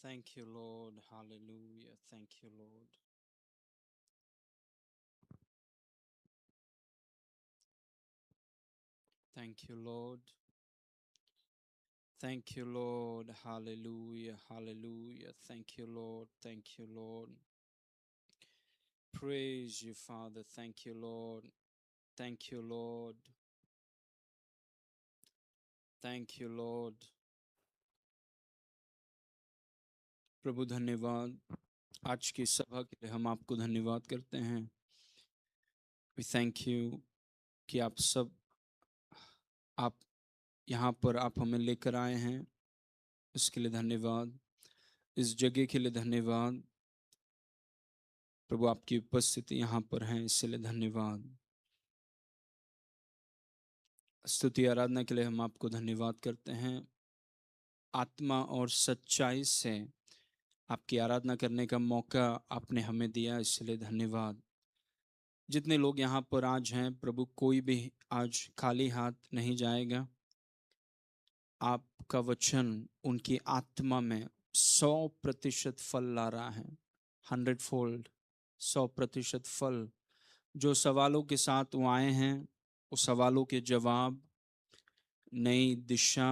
Thank you, Lord. Hallelujah. Thank you, Lord. Thank you, Lord. Thank you, Lord. Hallelujah. Hallelujah. Thank you, Lord. Thank you, Lord. Praise you, Father. Thank you, Lord. Thank you, Lord. Thank you, Lord. प्रभु धन्यवाद आज की सभा के लिए हम आपको धन्यवाद करते हैं. We thank you कि आप यहाँ पर आप हमें लेकर आए हैं. इसके लिए धन्यवाद. इस जगह के लिए धन्यवाद. प्रभु आपकी उपस्थिति यहाँ पर है, इसलिए धन्यवाद. स्तुति आराधना के लिए हम आपको धन्यवाद करते हैं. आत्मा और सच्चाई से आपकी आराधना करने का मौका आपने हमें दिया, इसलिए धन्यवाद. जितने लोग यहाँ पर आज हैं प्रभु, कोई भी आज खाली हाथ नहीं जाएगा. आपका वचन उनकी आत्मा में 100% फल ला रहा है. 100 फोल्ड, 100% फल. जो सवालों के साथ वो आए हैं, वो सवालों के जवाब, नई दिशा,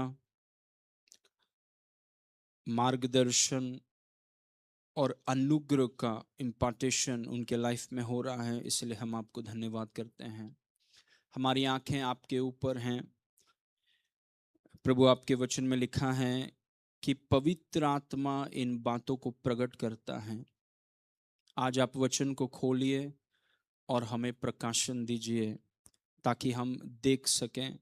मार्गदर्शन और अनुग्रह का इम्पार्टेशन उनके लाइफ में हो रहा है. इसलिए हम आपको धन्यवाद करते हैं. हमारी आंखें आपके ऊपर हैं प्रभु. आपके वचन में लिखा है कि पवित्र आत्मा इन बातों को प्रकट करता है. आज आप वचन को खोलिए और हमें प्रकाशन दीजिए ताकि हम देख सकें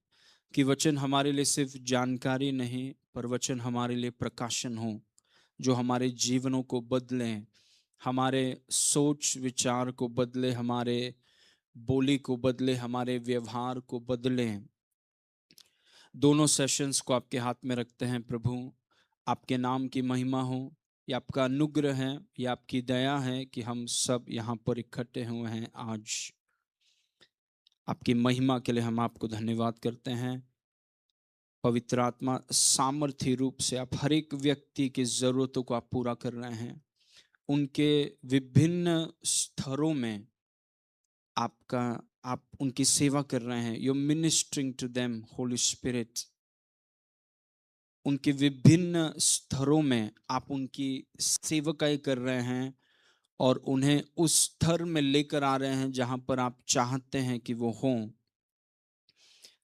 कि वचन हमारे लिए सिर्फ जानकारी नहीं, पर वचन हमारे लिए प्रकाशन हो, जो हमारे जीवनों को बदले, हमारे सोच विचार को बदले, हमारे बोली को बदले, हमारे व्यवहार को बदले. दोनों सेशंस को आपके हाथ में रखते हैं प्रभु. आपके नाम की महिमा हो. ये आपका अनुग्रह है, ये आपकी दया है कि हम सब यहाँ पर इकट्ठे हुए हैं आज. आपकी महिमा के लिए हम आपको धन्यवाद करते हैं. पवित्र आत्मा सामर्थ्य रूप से आप हर एक व्यक्ति की जरूरतों को आप पूरा कर रहे हैं. उनके विभिन्न स्तरों में आप उनकी सेवा कर रहे हैं. You ministering to them Holy Spirit. उनके विभिन्न स्तरों में आप उनकी सेवकाई कर रहे हैं और उन्हें उस स्तर में लेकर आ रहे हैं जहां पर आप चाहते हैं कि वो हों.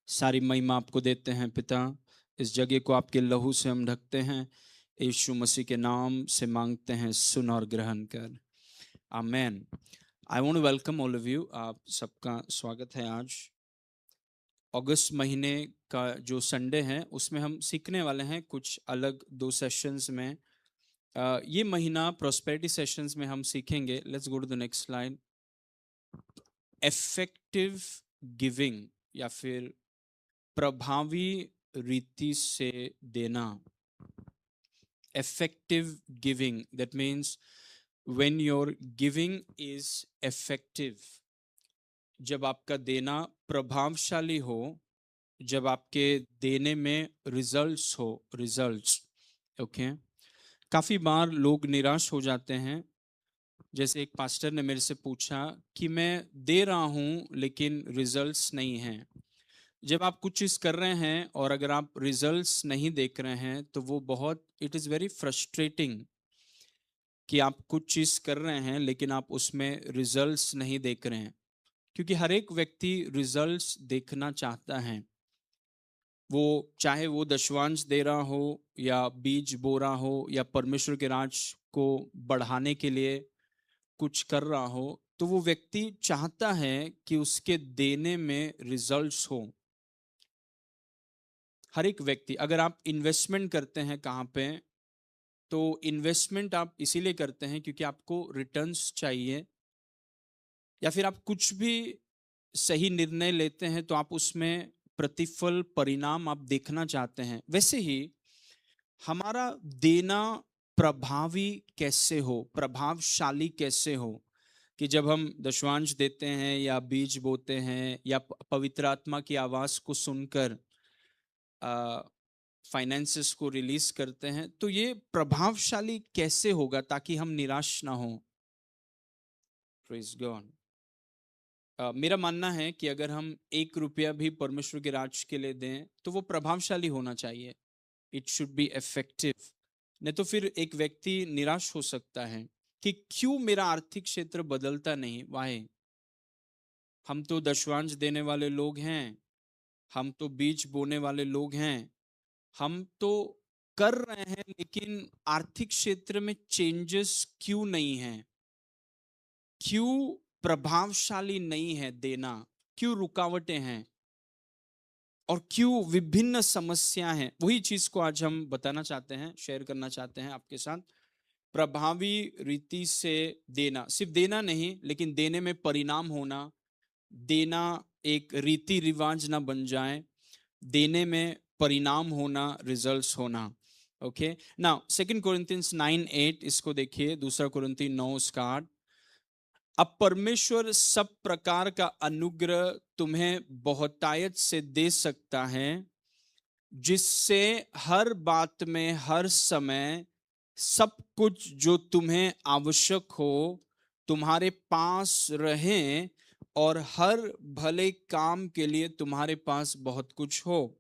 सारी महिमा आपको देते हैं पिता. इस जगह को आपके लहू से हम ढकते हैं. यीशु मसीह के नाम से मांगते हैं, सुन और ग्रहण कर. Amen. I want to welcome all of you. आप सबका स्वागत है. आज अगस्त महीने का जो संडे है उसमें हम सीखने वाले हैं कुछ अलग 2 सेशंस में. ये महीना प्रॉस्पेरिटी सेशंस में हम सीखेंगे. Let's go to the next slide. Effective giving या फिर प्रभावी रीति से देना. Effective giving, that means when your giving is effective. जब आपका देना प्रभावशाली हो, जब आपके देने में रिजल्ट्स हो. Results, okay. काफी बार लोग निराश हो जाते हैं. जैसे एक पास्टर ने मेरे से पूछा कि मैं दे रहा हूं लेकिन रिजल्ट्स नहीं हैं. जब आप कुछ चीज कर रहे हैं और अगर आप रिजल्ट्स नहीं देख रहे हैं तो वो बहुत, इट इज वेरी फ्रस्ट्रेटिंग कि आप कुछ चीज कर रहे हैं लेकिन आप उसमें रिजल्ट्स नहीं देख रहे हैं. क्योंकि हर एक व्यक्ति रिजल्ट्स देखना चाहता है. वो चाहे वो दशवांश दे रहा हो या बीज बो रहा हो या परमेश्वर के राज को बढ़ाने के लिए कुछ कर रहा हो, तो वो व्यक्ति चाहता है कि उसके देने में रिजल्ट्स हो. हर एक व्यक्ति. अगर आप इन्वेस्टमेंट करते हैं कहाँ पे, तो इन्वेस्टमेंट आप इसीलिए करते हैं क्योंकि आपको रिटर्न्स चाहिए. या फिर आप कुछ भी सही निर्णय लेते हैं तो आप उसमें प्रतिफल, परिणाम आप देखना चाहते हैं. वैसे ही हमारा देना प्रभावी कैसे हो, प्रभावशाली कैसे हो. कि जब हम दशवांश देते हैं या बीज बोते हैं या पवित्र आत्मा की आवाज को सुनकर फाइनेंसेस को रिलीज करते हैं, तो ये प्रभावशाली कैसे होगा ताकि हम निराश ना हो? Praise God. मेरा मानना है कि अगर हम 1 रुपया भी परमेश्वर के राज के लिए दें तो वो प्रभावशाली होना चाहिए। It should be effective. नहीं तो फिर एक व्यक्ति निराश हो सकता है कि क्यों मेरा आर्थिक क्षेत्र बदलता नहीं, वाहे? हम तो दशवांश देने वाले लोग हैं, हम तो बीज बोने वाले लोग हैं, हम तो कर रहे हैं, लेकिन आर्थिक क्षेत्र में चेंजेस क्यों नहीं है? क्यों प्रभावशाली नहीं है देना? क्यों रुकावटें हैं और क्यों विभिन्न समस्या हैं? वही चीज को आज हम बताना चाहते हैं, शेयर करना चाहते हैं आपके साथ। प्रभावी रीति से देना, सिर्फ देना नहीं लेकिन देने में परिणाम होना। देना एक रीति रिवाज ना बन जाए, देने में परिणाम होना, रिजल्ट्स होना। ओके, नाउ 2 कोरिन्थियंस 9:8 इसको देखिए, 2 कोरिन्थी 9:8। अब परमेश्वर सब प्रकार का अनुग्रह तुम्हें बहुतायत से दे सकता है, जिससे हर बात में हर समय सब कुछ जो तुम्हें आवश्यक हो तुम्हारे पास रहे, और हर भले काम के लिए तुम्हारे पास बहुत कुछ हो।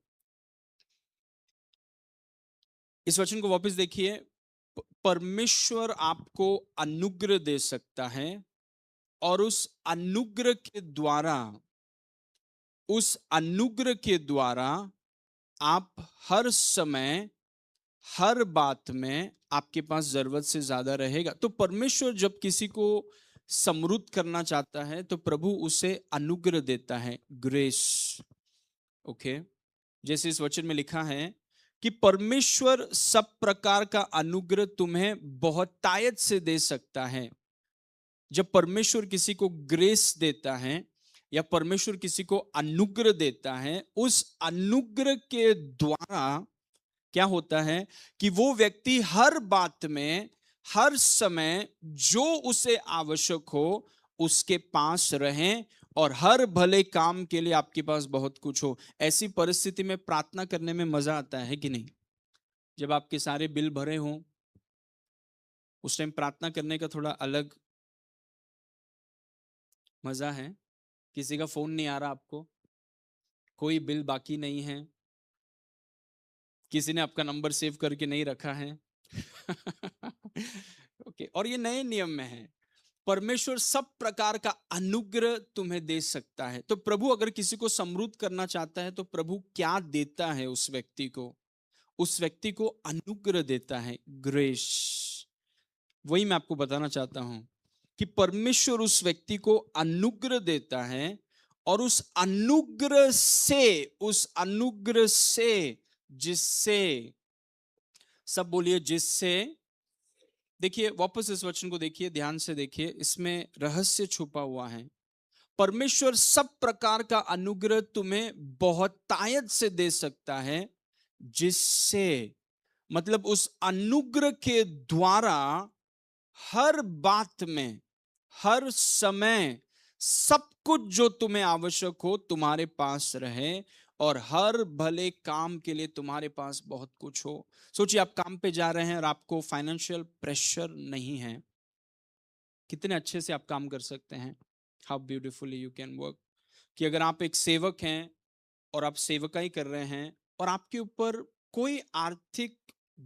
इस वचन को वापस देखिए। परमेश्वर आपको अनुग्रह दे सकता है, और उस अनुग्रह के द्वारा आप हर समय हर बात में आपके पास जरूरत से ज्यादा रहेगा। तो परमेश्वर जब किसी को समृद्ध करना चाहता है तो प्रभु उसे अनुग्रह देता है, ग्रेस। ओके, जैसे इस वचन में लिखा है कि परमेश्वर सब प्रकार का अनुग्रह तुम्हें बहुतायत से दे सकता है। जब परमेश्वर किसी को ग्रेस देता है या परमेश्वर किसी को अनुग्रह देता है, उस अनुग्रह के द्वारा क्या होता है कि वो व्यक्ति हर बात में हर समय जो उसे आवश्यक हो उसके पास रहे, और हर भले काम के लिए आपके पास बहुत कुछ हो। ऐसी परिस्थिति में प्रार्थना करने में मजा आता है कि नहीं? जब आपके सारे बिल भरे हों उस टाइम प्रार्थना करने का थोड़ा अलग मजा है। किसी का फोन नहीं आ रहा आपको, कोई बिल बाकी नहीं है, किसी ने आपका नंबर सेव करके नहीं रखा है। ओके, और ये नए नियम में है। परमेश्वर सब प्रकार का अनुग्रह तुम्हें दे सकता है। तो प्रभु अगर किसी को समृद्ध करना चाहता है तो प्रभु क्या देता है उस व्यक्ति को? उस व्यक्ति को अनुग्रह देता है, ग्रेस। वही मैं आपको बताना चाहता हूं कि परमेश्वर उस व्यक्ति को अनुग्रह देता है, और उस अनुग्रह से जिससे, सब बोलिए जिससे। देखिए वापस इस वचन को देखिए, ध्यान से देखिए, इसमें रहस्य छुपा हुआ है। परमेश्वर सब प्रकार का अनुग्रह तुम्हें बहुतायत से दे सकता है, जिससे मतलब उस अनुग्रह के द्वारा हर बात में हर समय सब कुछ जो तुम्हें आवश्यक हो तुम्हारे पास रहे, और हर भले काम के लिए तुम्हारे पास बहुत कुछ हो। सोचिए आप काम पे जा रहे हैं और आपको फाइनेंशियल प्रेशर नहीं है, कितने अच्छे से आप काम कर सकते हैं। How beautifully you can work. कि अगर आप एक सेवक हैं और आप सेवकाई कर रहे हैं और आपके ऊपर कोई आर्थिक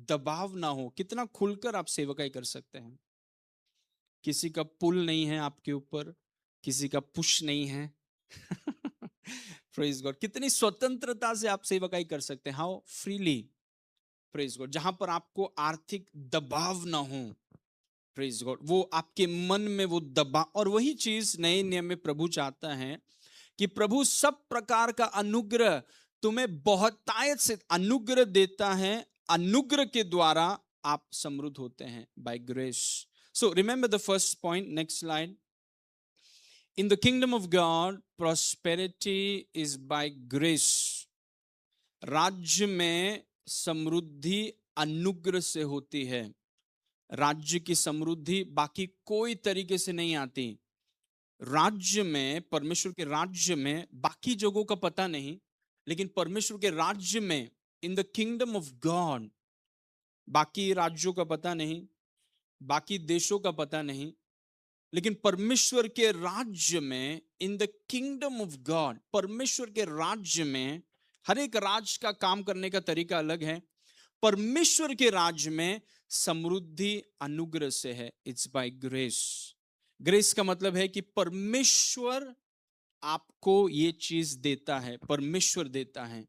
दबाव ना हो, कितना खुलकर आप सेवकाई कर सकते हैं। किसी का पुल नहीं है आपके ऊपर, किसी का पुश नहीं है। प्रेज गॉड, कितनी स्वतंत्रता से आप सेवकाई कर सकते हैं, हाउ फ्रीली। प्रेज गॉड, जहां पर आपको आर्थिक दबाव ना हो। प्रेज गॉड, वो आपके मन में वो दबाव, और वही चीज नए नियम में प्रभु चाहता है कि प्रभु सब प्रकार का अनुग्रह तुम्हें बहुतायत से अनुग्रह देता है। अनुग्रह के द्वारा आप समृद्ध होते हैं, by grace. So remember the first point, next slide. In the kingdom of God prosperity is by grace. राज्य में समृद्धि अनुग्रह से होती है। राज्य की समृद्धि बाकी कोई तरीके से नहीं आती। राज्य में, परमेश्वर के राज्य में, बाकी जगहों का पता नहीं, लेकिन परमेश्वर के राज्य में इन द किंगडम ऑफ गॉड, बाकी राज्यों का पता नहीं, बाकी देशों का पता नहीं, लेकिन परमेश्वर के राज्य में, इन द किंगडम ऑफ गॉड, परमेश्वर के राज्य में, हर एक राज्य का काम करने का तरीका अलग है। परमेश्वर के राज्य में समृद्धि अनुग्रह से है, इट्स बाय ग्रेस। ग्रेस का मतलब है कि परमेश्वर आपको ये चीज देता है, परमेश्वर देता है।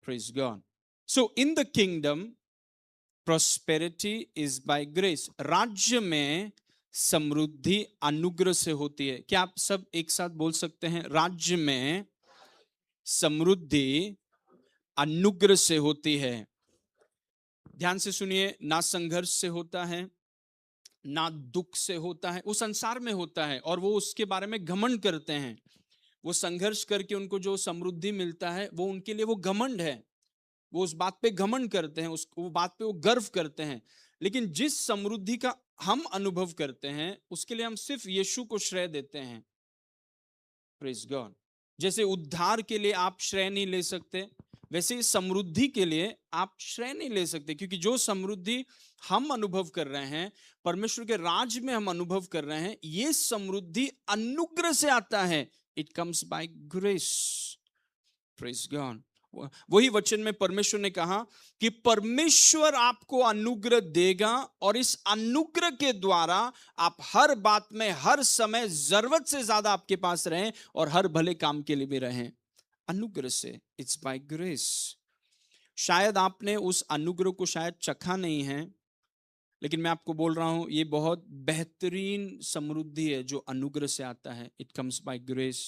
Praise God. So in the kingdom prosperity is by grace. राज्य में समृद्धि अनुग्रह से होती है। क्या आप सब एक साथ बोल सकते हैं? राज्य में समृद्धि अनुग्रह से होती है। ध्यान से सुनिए, ना संघर्ष से होता है, ना दुख से होता है। वो संसार में होता है और वो उसके बारे में घमंड करते हैं। वो संघर्ष करके उनको जो समृद्धि मिलता है वो उनके लिए वो घमंड है। वो उस बात पे घमंड करते हैं, उस वो बात पे वो गर्व करते हैं। लेकिन जिस समृद्धि का हम अनुभव करते हैं उसके लिए हम सिर्फ यीशु को श्रेय देते हैं। Praise God. जैसे उद्धार के लिए आप श्रेय नहीं ले सकते, वैसे समृद्धि के लिए आप श्रेय नहीं ले सकते, क्योंकि जो समृद्धि हम अनुभव कर रहे हैं, परमेश्वर के राज में हम अनुभव कर रहे हैं, ये समृद्धि अनुग्रह से आता है। It comes by grace. Praise God. वही वचन में परमेश्वर ने कहा कि परमेश्वर आपको अनुग्रह देगा और इस अनुग्रह के द्वारा आप हर बात में, हर समय जरूरत से ज्यादा आपके पास रहें और हर भले काम के लिए भी रहें। अनुग्रह से, इट्स बाय ग्रेस। शायद आपने उस अनुग्रह को शायद चखा नहीं है, लेकिन मैं आपको बोल रहा हूं ये बहुत बेहतरीन समृद्धि है जो अनुग्रह से आता है। It comes by grace.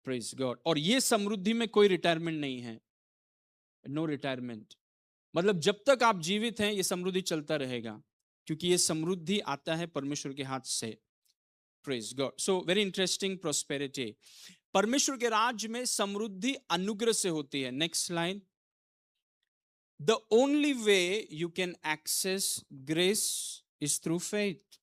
Praise God. और ये समृद्धि में कोई रिटायरमेंट नहीं है, नो रिटायरमेंट। मतलब जब तक आप जीवित हैं ये समृद्धि चलता रहेगा, क्योंकि ये समृद्धि आता है परमेश्वर के हाथ से। Praise God. So very interesting, prosperity. परमेश्वर के राज्य में समृद्धि अनुग्रह से होती है। Next line. The only way you can access grace is through faith.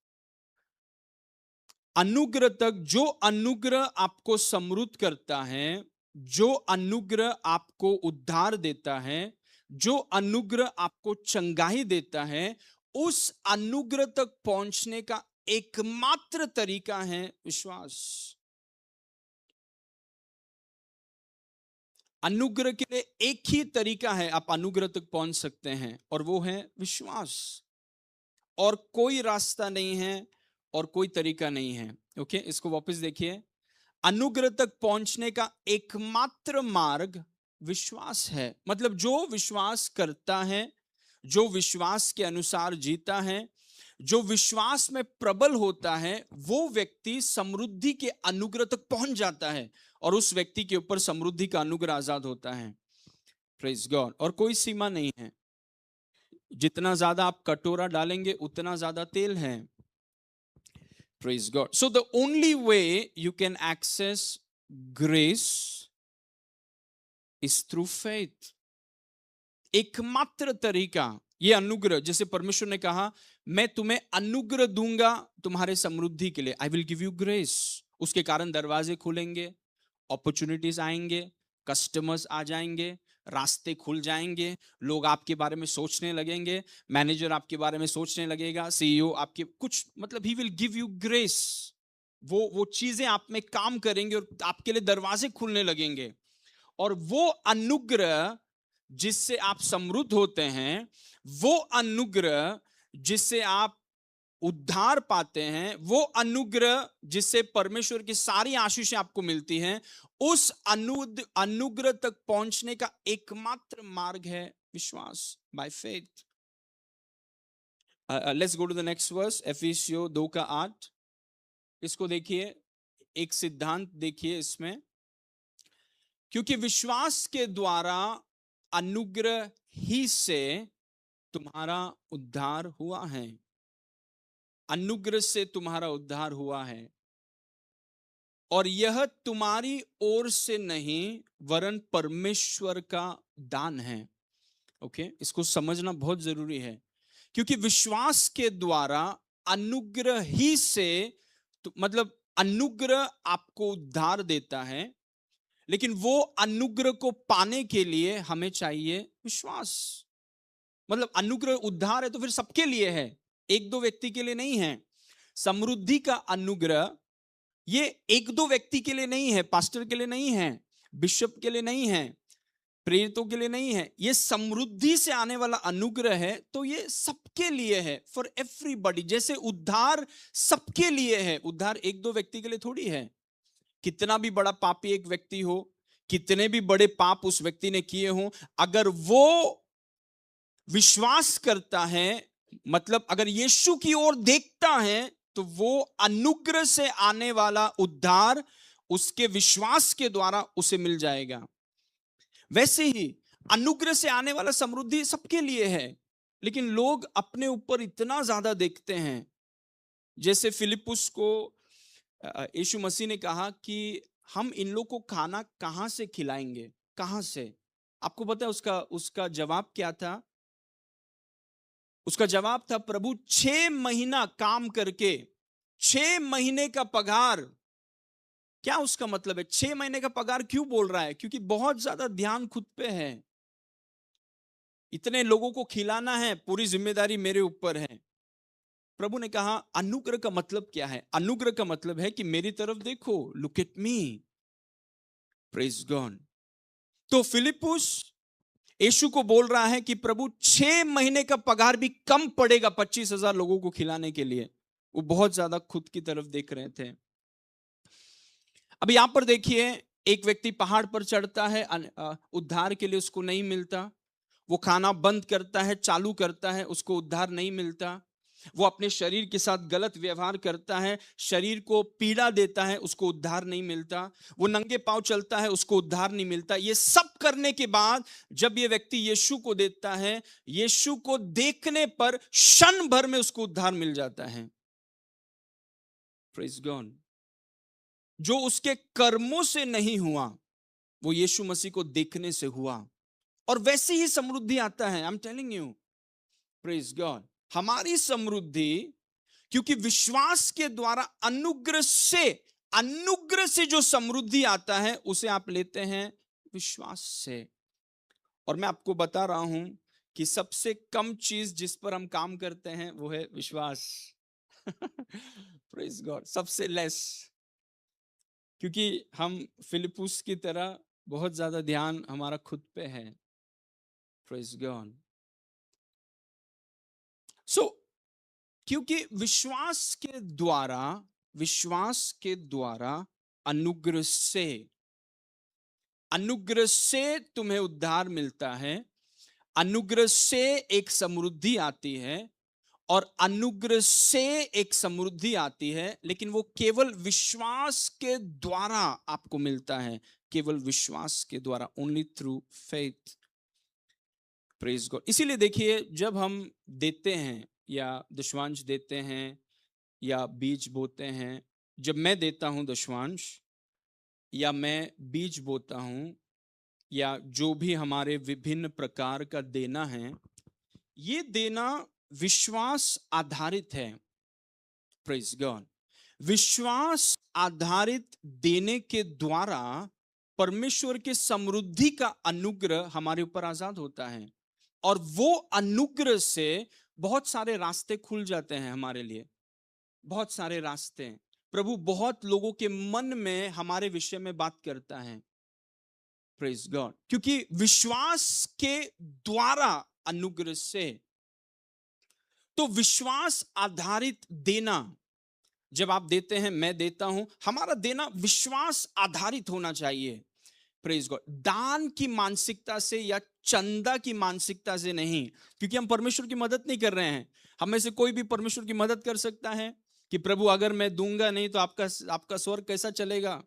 अनुग्रह तक, जो अनुग्रह आपको समृद्ध करता है, जो अनुग्रह आपको उद्धार देता है, जो अनुग्रह आपको चंगाई देता है, उस अनुग्रह तक पहुंचने का एकमात्र तरीका है विश्वास। अनुग्रह के लिए एक ही तरीका है आप अनुग्रह तक पहुंच सकते हैं, और वो है विश्वास। और कोई रास्ता नहीं है और कोई तरीका नहीं है। ओके, इसको वापस देखिए। अनुग्रह तक पहुंचने का एकमात्र मार्ग विश्वास है। मतलब जो विश्वास करता है, जो विश्वास के अनुसार जीता है, जो विश्वास में प्रबल होता है, वो व्यक्ति समृद्धि के अनुग्रह तक पहुंच जाता है और उस व्यक्ति के ऊपर समृद्धि का अनुग्रह आजाद होता है। Praise God. और कोई सीमा नहीं है। जितना ज्यादा आप कटोरा डालेंगे उतना ज्यादा तेल है। Praise God. So the only way you can access grace is through faith. एकमात्र तरीका ये अनुग्रह, जैसे परमेश्वर ने कहा मैं तुम्हें अनुग्रह दूंगा तुम्हारे समृद्धि के लिए, I will give you grace. उसके कारण दरवाजे खुलेंगे, अपॉर्चुनिटीज आएंगे, कस्टमर्स आ जाएंगे, रास्ते खुल जाएंगे, लोग आपके बारे में सोचने लगेंगे, मैनेजर आपके बारे में सोचने लगेगा, सीईओ आपके कुछ, मतलब he will give you grace. वो चीजें आप में काम करेंगे और आपके लिए दरवाजे खुलने लगेंगे। और वो अनुग्रह जिससे आप समृद्ध होते हैं, वो अनुग्रह जिससे आप उद्धार पाते हैं, वो अनुग्रह जिससे परमेश्वर की सारी आशीषें आपको मिलती हैं, उस अनुग्रह तक पहुंचने का एकमात्र मार्ग है विश्वास, by faith. Let's go to the next verse, एफिसियों 2:8। इसको देखिए, एक सिद्धांत देखिए इसमें। क्योंकि विश्वास के द्वारा अनुग्रह ही से तुम्हारा उद्धार हुआ है। अनुग्रह से तुम्हारा उद्धार हुआ है, और यह तुम्हारी ओर से नहीं वरन परमेश्वर का दान है। ओके, इसको समझना बहुत जरूरी है, क्योंकि विश्वास के द्वारा अनुग्रह ही से मतलब अनुग्रह आपको उद्धार देता है, लेकिन वो अनुग्रह को पाने के लिए हमें चाहिए विश्वास। मतलब अनुग्रह उद्धार है तो फिर सबके लिए है, एक दो व्यक्ति के लिए नहीं है। समृद्धि का अनुग्रह ये एक दो व्यक्ति के लिए नहीं है, पास्टर के लिए नहीं है, बिशप के लिए नहीं है, प्रेरितों के लिए नहीं है। ये समृद्धि से आने वाला अनुग्रह है, तो ये सबके लिए है, फॉर एवरीबॉडी। जैसे उद्धार सबके लिए है, उद्धार एक दो व्यक्ति के लिए थोड़ी है। कितना भी बड़ा पापी एक व्यक्ति हो, कितने भी बड़े पाप उस व्यक्ति ने किए हो, अगर वो विश्वास करता है, मतलब अगर यीशु की ओर देखता है, तो वो अनुग्रह से आने वाला उद्धार उसके विश्वास के द्वारा उसे मिल जाएगा। वैसे ही अनुग्रह से आने वाला समृद्धि सबके लिए है, लेकिन लोग अपने ऊपर इतना ज्यादा देखते हैं। जैसे फिलिपुस को यीशु मसीह ने कहा कि हम इन लोग को खाना कहां से खिलाएंगे, कहां से? आपको पता है उसका उसका जवाब क्या था? उसका जवाब था, प्रभु 6 महीना काम करके 6 महीने का पगार। क्या उसका मतलब है? 6 महीने का पगार क्यों बोल रहा है? क्योंकि बहुत ज्यादा ध्यान खुद पे है। इतने लोगों को खिलाना है, पूरी जिम्मेदारी मेरे ऊपर है। प्रभु ने कहा अनुग्रह का मतलब क्या है? अनुग्रह का मतलब है कि मेरी तरफ देखो, look at me, praise God. तो फिलिपुस यीशु को बोल रहा है कि प्रभु 6 महीने का पगार भी कम पड़ेगा 25,000 लोगों को खिलाने के लिए। वो बहुत ज्यादा खुद की तरफ देख रहे थे। अब यहां पर देखिए, एक व्यक्ति पहाड़ पर चढ़ता है, उद्धार के लिए उसको नहीं मिलता। वो खाना बंद करता है, चालू करता है, उसको उद्धार नहीं मिलता। वो अपने शरीर के साथ गलत व्यवहार करता है, शरीर को पीड़ा देता है, उसको उद्धार नहीं मिलता। वो नंगे पांव चलता है, उसको उद्धार नहीं मिलता। ये सब करने के बाद जब ये व्यक्ति यीशु को देखता है, यीशु को देखने पर क्षण भर में उसको उद्धार मिल जाता है। Praise God. जो उसके कर्मों से नहीं हुआ, वो यीशु मसीह को देखने से हुआ। और वैसे ही समृद्धि आता है। I am telling you, praise God. हमारी समृद्धि, क्योंकि विश्वास के द्वारा अनुग्रह से जो समृद्धि आता है, उसे आप लेते हैं विश्वास से। और मैं आपको बता रहा हूं कि सबसे कम चीज जिस पर हम काम करते हैं वो है विश्वास। प्रेज गॉड, सबसे लेस। क्योंकि हम फिलिपुस की तरह बहुत ज्यादा ध्यान हमारा खुद पे है। Praise God. सो क्योंकि विश्वास के द्वारा अनुग्रह से तुम्हें उद्धार मिलता है, अनुग्रह से एक समृद्धि आती है, और अनुग्रह से एक समृद्धि आती है, लेकिन वो केवल विश्वास के द्वारा आपको मिलता है, केवल विश्वास के द्वारा, only through faith. Praise God. इसीलिए देखिए, जब हम देते हैं या दशवांश देते हैं या बीज बोते हैं, जब मैं देता हूं दशवांश या मैं बीज बोता हूं या जो भी हमारे विभिन्न प्रकार का देना है, ये देना विश्वास आधारित है। Praise God. विश्वास आधारित देने के द्वारा परमेश्वर के समृद्धि का अनुग्रह हमारे ऊपर आजाद होता है, और वो अनुग्रह से बहुत सारे रास्ते खुल जाते हैं हमारे लिए। बहुत सारे रास्ते। प्रभु बहुत लोगों के मन में हमारे विषय में बात करता है। Praise God. क्योंकि विश्वास के द्वारा अनुग्रह से, तो विश्वास आधारित देना, जब आप देते हैं, मैं देता हूं, हमारा देना विश्वास आधारित होना चाहिए। Praise God. दान की मानसिकता से या चंदा की मानसिकता से नहीं, क्योंकि हम परमेश्वर की मदद नहीं कर रहे हैं। हम में से कोई भी परमेश्वर की मदद कर सकता है कि प्रभु अगर मैं दूंगा नहीं तो आपका स्वर्ग कैसा चलेगा?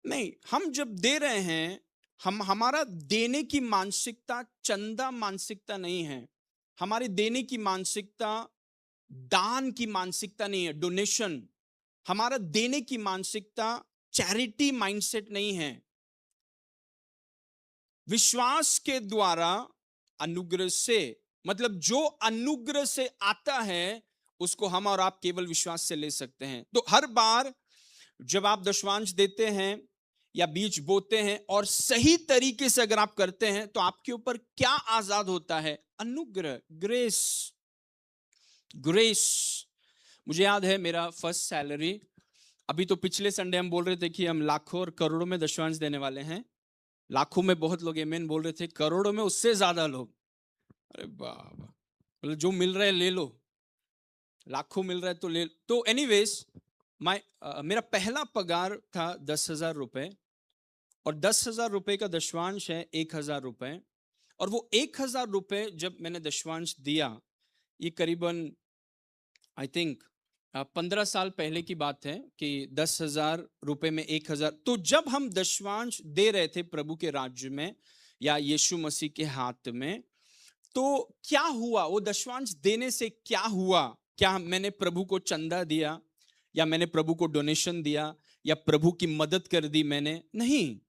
नहीं, हम जब दे रहे हैं, हमारा देने की मानसिकता चंदा मानसिकता नहीं है। हमारी देने की मानसिकता दान की मानसिकता नहीं है, डोनेशन। हमारा देने की मानसिकता चैरिटी माइंडसेट नहीं है। विश्वास के द्वारा अनुग्रह से, मतलब जो अनुग्रह से आता है उसको हम और आप केवल विश्वास से ले सकते हैं। तो हर बार जब आप दशवांश देते हैं या बीज बोते हैं और सही तरीके से अगर आप करते हैं तो आपके ऊपर क्या आजाद होता है? अनुग्रह, ग्रेस। ग्रेस। मुझे याद है मेरा फर्स्ट सैलरी, अभी तो पिछले संडे हम बोल रहे थे कि हम लाखों और करोड़ों में दशमांश देने वाले हैं। लाखों में बहुत लोग आमीन बोल रहे थे, करोड़ों में उससे ज्यादा लोग, अरे बाबा, मतलब जो मिल रहा है ले लो, लाखों मिल रहा है तो ले। तो एनीवेज मेरा पहला पगार था 10,000 रुपए, और 10,000 रुपए का दशवांश है 1,000 रुपए। और वो 1,000 रुपए जब मैंने दशवांश दिया, ये करीबन आई थिंक 15 साल पहले की बात है कि 10,000 रुपए में 1,000। तो जब हम दशवांश दे रहे थे प्रभु के राज्य में या यीशु मसीह के हाथ में, तो क्या हुआ? वो दशवांश देने से क्या हुआ? क्या मैंने प्रभु को चंदा दिया, या मैंने प्रभु को डोनेशन दिया, या प्रभु की मदद कर दी? मैंने नहीं।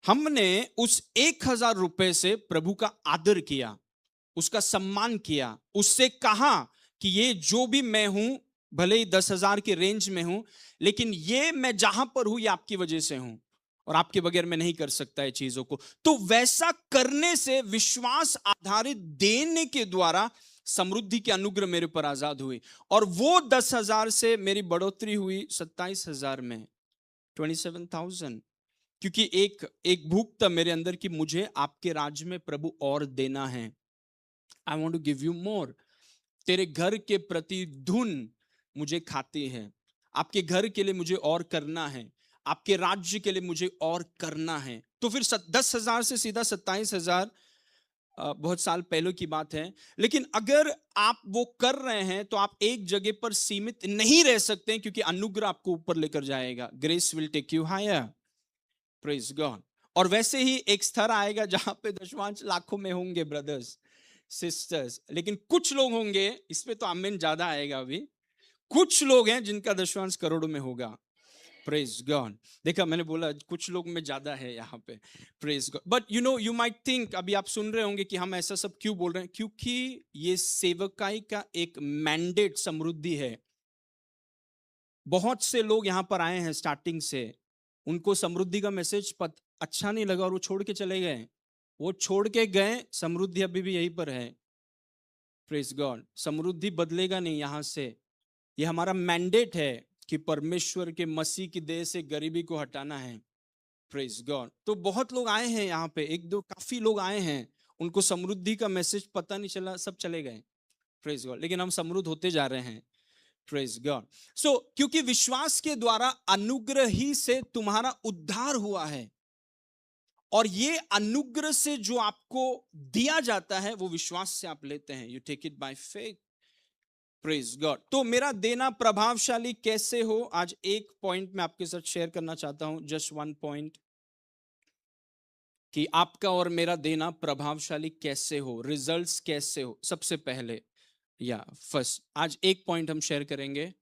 हमने उस 1,000 रुपए से प्रभु का आदर किया, उसका सम्मान किया, उससे कहा कि ये जो भी मैं हूं, भले ही 10,000 के रेंज में हूं, लेकिन ये मैं जहां पर हूं ये आपकी वजह से हूं, और आपके बगैर मैं नहीं कर सकता है चीजों को। तो वैसा करने से, विश्वास आधारित देने के द्वारा समृद्धि के अनुग्रह मेरे पर आजाद हुई, और वो 10,000 से मेरी बढ़ोतरी हुई 27,000 में, 27,000। क्योंकि एक भूख था मेरे अंदर कि मुझे आपके राज्य में प्रभु और देना है। I want to give you more. तेरे घर के प्रति धुन मुझे खाती है, आपके घर के लिए मुझे और करना है, आपके राज्य के लिए मुझे और करना है। तो फिर 10,000 से सीधा 27,000, बहुत साल पहले की बात है। लेकिन अगर आप वो कर रहे हैं तो आप एक जगह पर सीमित नहीं रह सकते, क्योंकि अनुग्रह आपको ऊपर लेकर जाएगा। Grace will take you higher. Praise God. और वैसे ही एक स्तर आएगा जहां पे दशमांश लाखों में होंगे ब्रदर्स सिस्टर्स, लेकिन कुछ लोग होंगे, इसमें तो आमीन ज्यादा आएगा अभी, कुछ लोग हैं जिनका दशमांश करोड़ों में होगा। Praise God. देखा, मैंने बोला कुछ लोग में ज्यादा है यहाँ पे। Praise God. But you might think, अभी आप सुन रहे होंगे कि हम ऐसा सब क्यों बोल रहे हैं, क्योंकि ये सेवकाई का एक मैंडेट समृद्धि है। बहुत से लोग यहाँ पर आए हैं स्टार्टिंग से, उनको समृद्धि का मैसेज अच्छा नहीं लगा और वो छोड़ के चले गए। वो छोड़ के गए, समृद्धि अभी भी यहीं पर है। Praise God. समृद्धि बदलेगा नहीं यहाँ से। ये हमारा मैंडेट है कि परमेश्वर के मसीह की देह से गरीबी को हटाना है। Praise God. तो बहुत लोग आए हैं यहाँ पे, एक दो काफी लोग आए हैं, उनको समृद्धि का मैसेज पता नहीं चला, सब चले गए। Praise God. लेकिन हम समृद्ध होते जा रहे हैं। Praise God. सो क्योंकि विश्वास के द्वारा अनुग्रह ही से तुम्हारा उद्धार हुआ है, और ये अनुग्रह से जो आपको दिया जाता है वो विश्वास से आप लेते हैं। You take it by faith. Praise God. तो मेरा देना प्रभावशाली कैसे हो, आज एक पॉइंट मैं आपके साथ शेयर करना चाहता हूं, जस्ट वन पॉइंट, कि आपका और मेरा देना प्रभावशाली कैसे हो, रिजल्ट्स कैसे हो। सबसे पहले या फर्स्ट, आज एक पॉइंट हम शेयर करेंगे।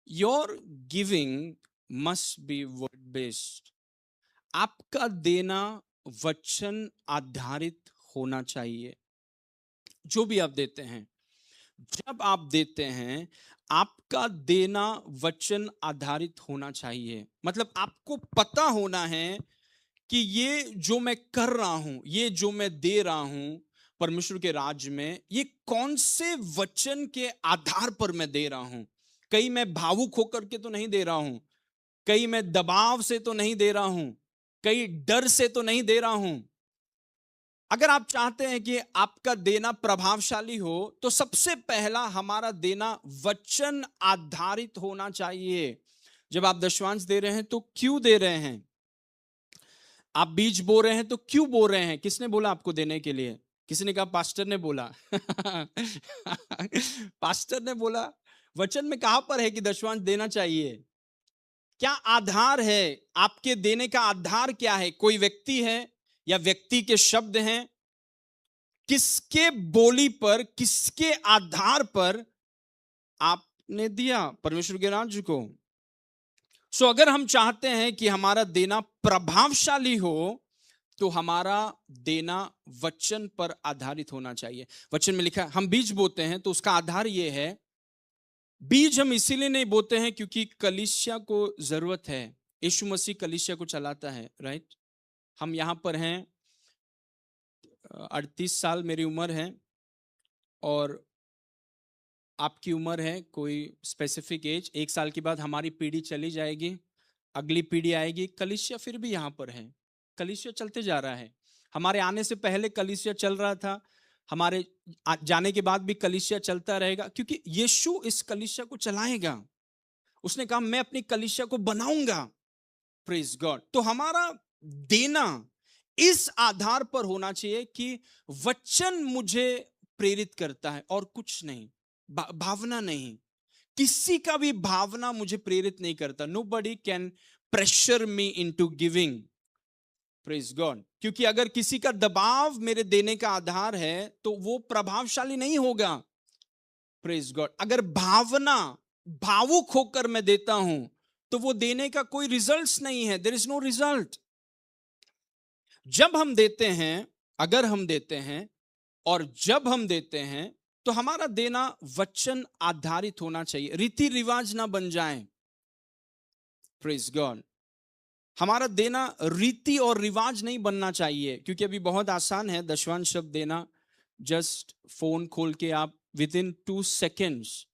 Your giving must be word based. आपका देना वचन आधारित होना चाहिए। जो भी आप देते हैं, जब आप देते हैं, आपका देना वचन आधारित होना चाहिए। मतलब आपको पता होना है कि ये जो मैं कर रहा हूं, ये जो मैं दे रहा हूं परमेश्वर के राज्य में, ये कौन से वचन के आधार पर मैं दे रहा हूं। कहीं मैं भावुक होकर के तो नहीं दे रहा हूं, कहीं मैं दबाव से तो नहीं दे रहा हूं, कहीं डर से तो नहीं दे रहा हूं। अगर आप चाहते हैं कि आपका देना प्रभावशाली हो, तो सबसे पहला हमारा देना वचन आधारित होना चाहिए। जब आप दशवांश दे रहे हैं तो क्यों दे रहे हैं? आप बीज बो रहे हैं तो क्यों बो रहे हैं? किसने बोला आपको देने के लिए? किसी ने कहा पास्टर ने बोला। पास्टर ने बोला। वचन में कहां पर है कि दशवांश देना चाहिए? क्या आधार है? आपके देने का आधार क्या है? कोई व्यक्ति है या व्यक्ति के शब्द हैं? किसके बोली पर, किसके आधार पर आपने दिया परमेश्वर के राज्य को? सो अगर हम चाहते हैं कि हमारा देना प्रभावशाली हो, तो हमारा देना वचन पर आधारित होना चाहिए। वचन में लिखा है हम बीज बोते हैं, तो उसका आधार यह है, बीज हम इसीलिए नहीं बोते हैं क्योंकि कलीसिया को जरूरत है, यीशु मसीह कलीसिया को चलाता है, राइट। हम यहाँ पर हैं, 38 साल मेरी उम्र है और आपकी उम्र है कोई स्पेसिफिक एज। 1 साल के बाद हमारी पीढ़ी चली जाएगी, अगली पीढ़ी आएगी, कलीसिया फिर भी यहाँ पर है, कलीसिया चलते जा रहा है। हमारे आने से पहले कलीसिया चल रहा था, हमारे जाने के बाद भी कलीसिया चलता रहेगा, क्योंकि यीशु इस कलीसिया को चलाएगा। उसने कहा मैं अपनी कलीसिया को बनाऊंगा। Praise God. तो हमारा देना इस आधार पर होना चाहिए कि वचन मुझे प्रेरित करता है और कुछ नहीं, भावना नहीं। किसी का भी भावना मुझे प्रेरित नहीं करता। Nobody can pressure me into giving. Praise God. क्योंकि अगर किसी का दबाव मेरे देने का आधार है तो वो प्रभावशाली नहीं होगा। Praise God. अगर भावना भावुक होकर मैं देता हूं तो वो देने का कोई रिजल्ट्स नहीं है। There is no result. जब हम देते हैं, अगर हम देते हैं और जब हम देते हैं तो हमारा देना वचन आधारित होना चाहिए, रीति रिवाज ना बन जाए। Praise God. हमारा देना रीति और रिवाज नहीं बनना चाहिए, क्योंकि अभी बहुत आसान है दशवांश शब्द देना। जस्ट फोन खोल के आप विद इन 2 सेकेंड्स,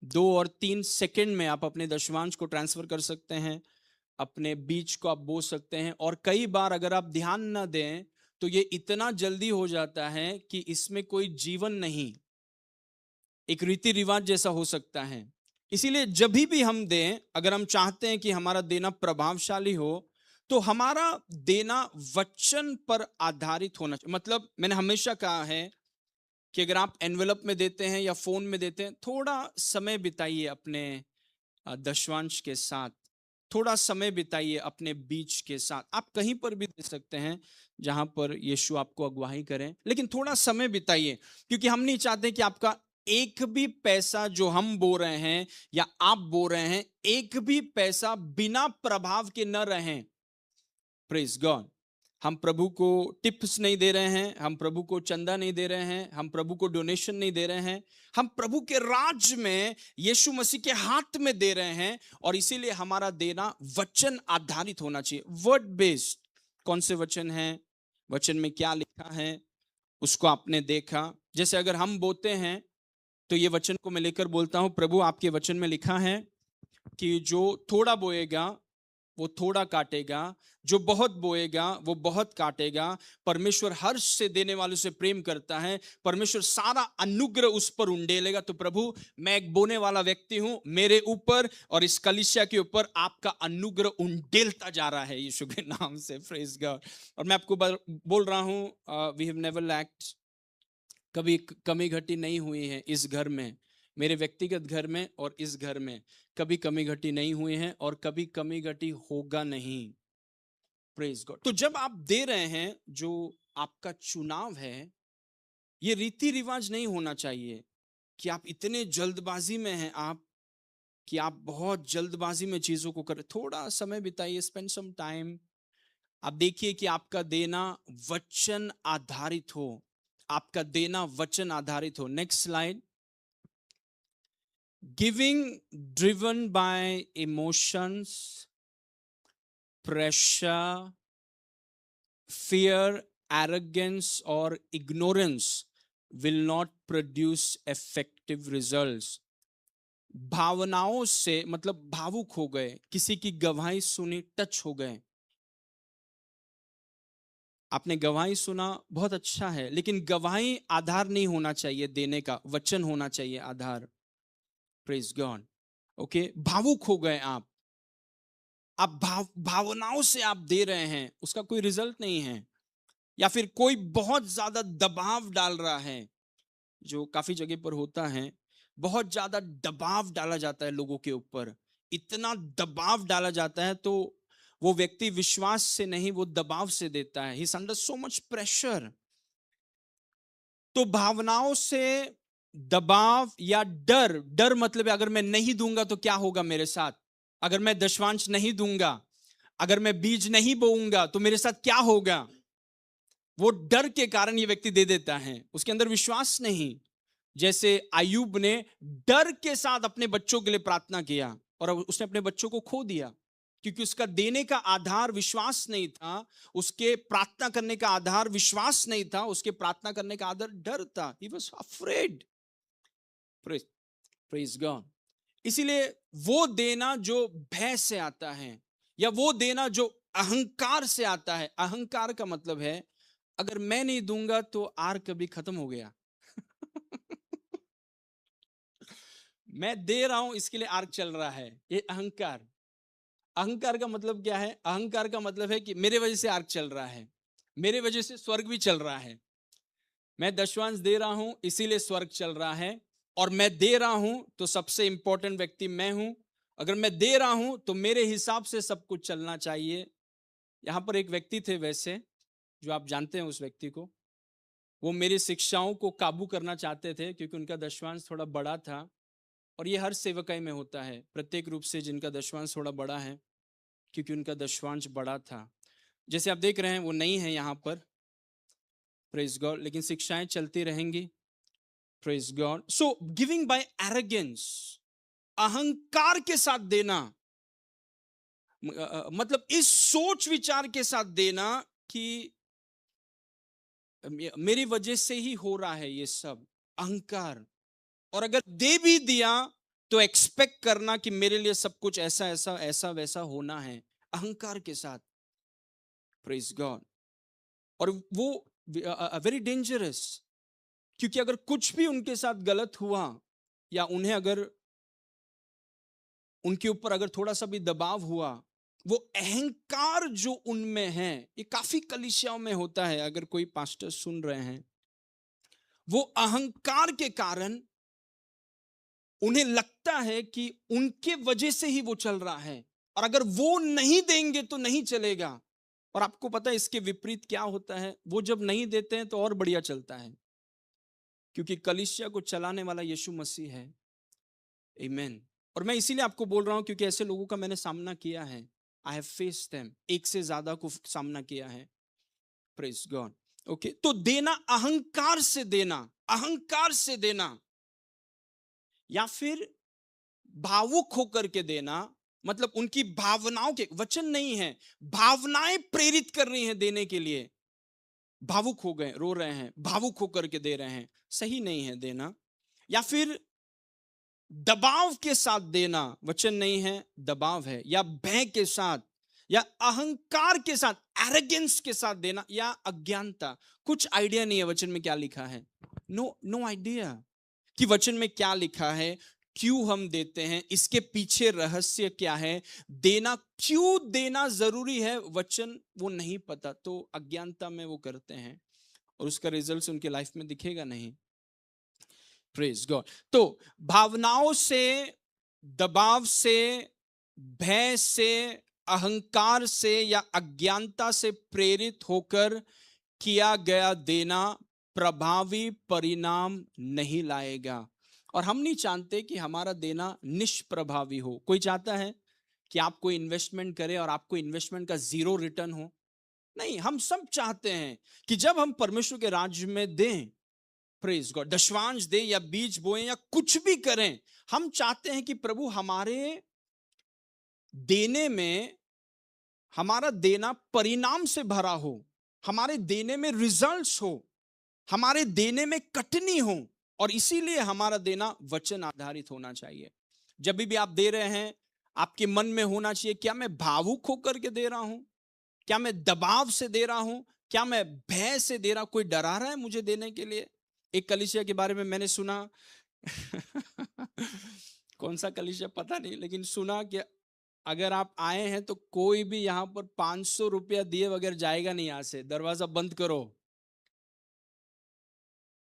2 और 3 सेकेंड में आप अपने दशवांश को ट्रांसफर कर सकते हैं, अपने बीज को आप बो सकते हैं। और कई बार अगर आप ध्यान ना दें तो ये इतना जल्दी हो जाता है कि इसमें कोई जीवन नहीं, एक रीति रिवाज जैसा हो सकता है। इसीलिए जब भी हम दें, अगर हम चाहते हैं कि हमारा देना प्रभावशाली हो तो हमारा देना वचन पर आधारित होना चाहिए। मतलब मैंने हमेशा कहा है कि अगर आप एनवेलप में देते हैं या फोन में देते हैं, थोड़ा समय बिताइए अपने दशवांश के साथ, थोड़ा समय बिताइए अपने बीज के साथ। आप कहीं पर भी दे सकते हैं जहां पर यीशु आपको अगुवाई करें, लेकिन थोड़ा समय बिताइए, क्योंकि हम नहीं चाहते कि आपका एक भी पैसा जो हम बो रहे हैं या आप बो रहे हैं, एक भी पैसा बिना प्रभाव के न रहें। Praise God. हम प्रभु को टिप्स नहीं दे रहे हैं, हम प्रभु को चंदा नहीं दे रहे हैं, हम प्रभु को डोनेशन नहीं दे रहे हैं, हम प्रभु के राज में यीशु मसीह के हाथ में दे रहे हैं। और इसीलिए हमारा देना वचन आधारित होना चाहिए, वर्ड बेस्ड। कौन से वचन हैं, वचन में क्या लिखा है उसको आपने देखा। जैसे अगर हम बोते हैं तो ये वचन को मैं लेकर बोलता हूं, प्रभु आपके वचन में लिखा है कि जो थोड़ा बोएगा वो थोड़ा काटेगा, जो बहुत बोएगा वो बहुत काटेगा। परमेश्वर हर्ष से देने वालों से प्रेम करता है, परमेश्वर सारा अनुग्रह उस पर उंडेलेगा। तो प्रभु मैं एक बोने वाला व्यक्ति हूं, मेरे ऊपर और इस कलीसिया के ऊपर आपका अनुग्रह उंडेलता जा रहा है यीशु के नाम से। Praise God. और मैं आपको बोल रहा हूं, वी हैव नेवर लैक्ड, कभी कमी घटी नहीं हुई है इस घर में, मेरे व्यक्तिगत घर में और इस घर में कभी कमी घटी नहीं हुई है और कभी कमी घटी होगा नहीं। Praise God. तो जब आप दे रहे हैं, जो आपका चुनाव है, ये रीति रिवाज नहीं होना चाहिए कि आप इतने जल्दबाजी में हैं, आप कि आप बहुत जल्दबाजी में चीजों को कर। थोड़ा समय बिताइए, स्पेंड सम टाइम। आप देखिए कि आपका देना वचन आधारित हो, आपका देना वचन आधारित हो। Next slide. Giving driven by emotions, pressure, fear, arrogance, or ignorance will not produce effective results. भावनाओं से मतलब भावुक हो गए, किसी की गवाही सुनी, टच हो गए। आपने गवाही सुना, बहुत अच्छा है, लेकिन गवाही आधार नहीं होना चाहिए देने का, वचन होना चाहिए आधार। Praise God. ओके, भावुक हो गए आप भावनाओं से आप दे रहे हैं, उसका कोई रिजल्ट नहीं है। या फिर कोई बहुत ज्यादा दबाव डाल रहा है, जो काफी जगह पर होता है, बहुत ज्यादा दबाव डाला जाता है लोगों के ऊपर। इतना दबाव डाला जाता है तो वो व्यक्ति विश्वास से नहीं, वो दबाव से देता है। He is under so much pressure. तो भावनाओं से, दबाव या डर, डर मतलब अगर मैं नहीं दूंगा तो क्या होगा मेरे साथ, अगर मैं दशवांश नहीं दूंगा, अगर मैं बीज नहीं बोऊंगा तो मेरे साथ क्या होगा। वो डर के कारण ये व्यक्ति दे देता है, उसके अंदर विश्वास नहीं। जैसे अय्यूब ने डर के साथ अपने बच्चों के लिए प्रार्थना किया और उसने अपने बच्चों को खो दिया। क्योंकि उसका देने का आधार विश्वास नहीं था, उसके प्रार्थना करने का आधार विश्वास नहीं था, उसके प्रार्थना करने का आधार डर था। He was afraid. Praise God. इसीलिए वो देना जो भय से आता है, या वो देना जो अहंकार से आता है, अहंकार का मतलब है अगर मैं नहीं दूंगा तो आर कभी खत्म हो गया। मैं दे रहा हूं इसके लिए आर्क चल रहा है, ये अहंकार। अहंकार का मतलब क्या है? अहंकार का मतलब है कि मेरे वजह से आर्क चल रहा है, मेरे वजह से स्वर्ग भी चल रहा है। मैं दशवांश दे रहा हूं इसीलिए स्वर्ग चल रहा है, और मैं दे रहा हूं तो सबसे इंपॉर्टेंट व्यक्ति मैं हूं। अगर मैं दे रहा हूं तो मेरे हिसाब से सब कुछ चलना चाहिए। यहां पर एक व्यक्ति थे वैसे, जो आप जानते हैं उस व्यक्ति को। वो मेरी शिक्षाओं को काबू करना चाहते थे क्योंकि उनका दशवांश थोड़ा बड़ा था, और ये हर सेवकाई में होता है, प्रत्येक रूप से जिनका दशवांश थोड़ा बड़ा है, क्योंकि उनका दशवांश बड़ा था। जैसे आप देख रहे हैं वो नहीं है यहाँ पर, प्रेज गॉड, लेकिन शिक्षाएं चलती रहेंगी, praise God. So giving by arrogance, अहंकार के साथ देना, मतलब इस सोच विचार के साथ देना कि मेरी वजह से ही हो रहा है ये सब, अहंकार। और अगर दे भी दिया तो एक्सपेक्ट करना कि मेरे लिए सब कुछ ऐसा ऐसा ऐसा वैसा होना है, अहंकार के साथ, प्रेज गॉड। और वो वेरी डेंजरस, क्योंकि अगर कुछ भी उनके साथ गलत हुआ, या उन्हें अगर उनके ऊपर अगर थोड़ा सा भी दबाव हुआ, वो अहंकार जो उनमें है, ये काफी कलीसियाओं में होता है, अगर कोई पास्टर सुन रहे हैं, वो अहंकार के कारण उन्हें लगता है कि उनके वजह से ही वो चल रहा है, और अगर वो नहीं देंगे तो नहीं चलेगा। और आपको पता है इसके विपरीत क्या होता है? वो जब नहीं देते हैं तो और बढ़िया चलता है, क्योंकि कलीसिया को चलाने वाला यीशु मसीह है। आमीन। और मैं इसीलिए आपको बोल रहा हूं क्योंकि ऐसे लोगों का मैंने सामना किया है। आई हैव फेस्ड देम, एक से ज्यादा को सामना किया है, प्रेज गॉड। ओके, तो देना अहंकार से देना, अहंकार से देना, या फिर भावुक होकर के देना, मतलब उनकी भावनाओं के, वचन नहीं है, भावनाएं प्रेरित कर रही हैं देने के लिए। भावुक हो गए, रो रहे हैं, भावुक होकर के दे रहे हैं, सही नहीं है देना। या फिर दबाव के साथ देना, वचन नहीं है, दबाव है, या भय के साथ, या अहंकार के साथ, एरोगेंस के साथ देना, या अज्ञानता। कुछ आइडिया नहीं है वचन में क्या लिखा है, नो आइडिया कि वचन में क्या लिखा है, क्यों हम देते हैं, इसके पीछे रहस्य क्या है, देना क्यों देना जरूरी है, वचन वो नहीं पता, तो अज्ञानता में वो करते हैं, और उसका रिजल्ट उनके लाइफ में दिखेगा नहीं। Praise God. तो भावनाओं से, दबाव से, भय से, अहंकार से, या अज्ञानता से प्रेरित होकर किया गया देना प्रभावी परिणाम नहीं लाएगा। और हम नहीं चाहते कि हमारा देना निष्प्रभावी हो। कोई चाहता है कि आप कोई इन्वेस्टमेंट करें और आपको इन्वेस्टमेंट का जीरो रिटर्न हो? नहीं, हम सब चाहते हैं कि जब हम परमेश्वर के राज्य में दें, प्रेज गॉड, दशवांश दे या बीज बोएं या कुछ भी करें, हम चाहते हैं कि प्रभु हमारे देने में, हमारा देना परिणाम से भरा हो, हमारे देने में रिजल्ट्स हो, हमारे देने में कटनी हो, और इसीलिए हमारा देना वचन आधारित होना चाहिए। जब भी आप दे रहे हैं, आपके मन में होना चाहिए, क्या मैं भावुक होकर के दे रहा हूं, क्या मैं दबाव से दे रहा हूं, क्या मैं भय से दे रहा हूं, कोई डरा रहा है मुझे देने के लिए। एक कलीसिया के बारे में मैंने सुना कौन सा कलीसिया पता नहीं, लेकिन सुना कि अगर आप आए हैं तो कोई भी यहां पर 500 रुपया दिए बगैर जाएगा नहीं, यहां से दरवाजा बंद करो।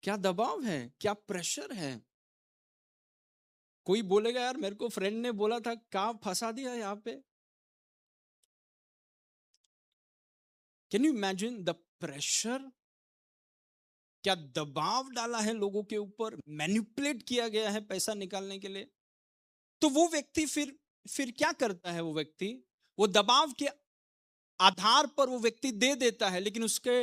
क्या दबाव है, क्या प्रेशर है। कोई बोलेगा यार मेरे को फ्रेंड ने बोला था, क्या फंसा दिया यहाँ पे। Can you imagine the pressure, क्या दबाव डाला है लोगों के ऊपर, मैनिपुलेट किया गया है पैसा निकालने के लिए। तो वो व्यक्ति फिर क्या करता है? वो व्यक्ति, वो दबाव के आधार पर वो व्यक्ति दे देता है, लेकिन उसके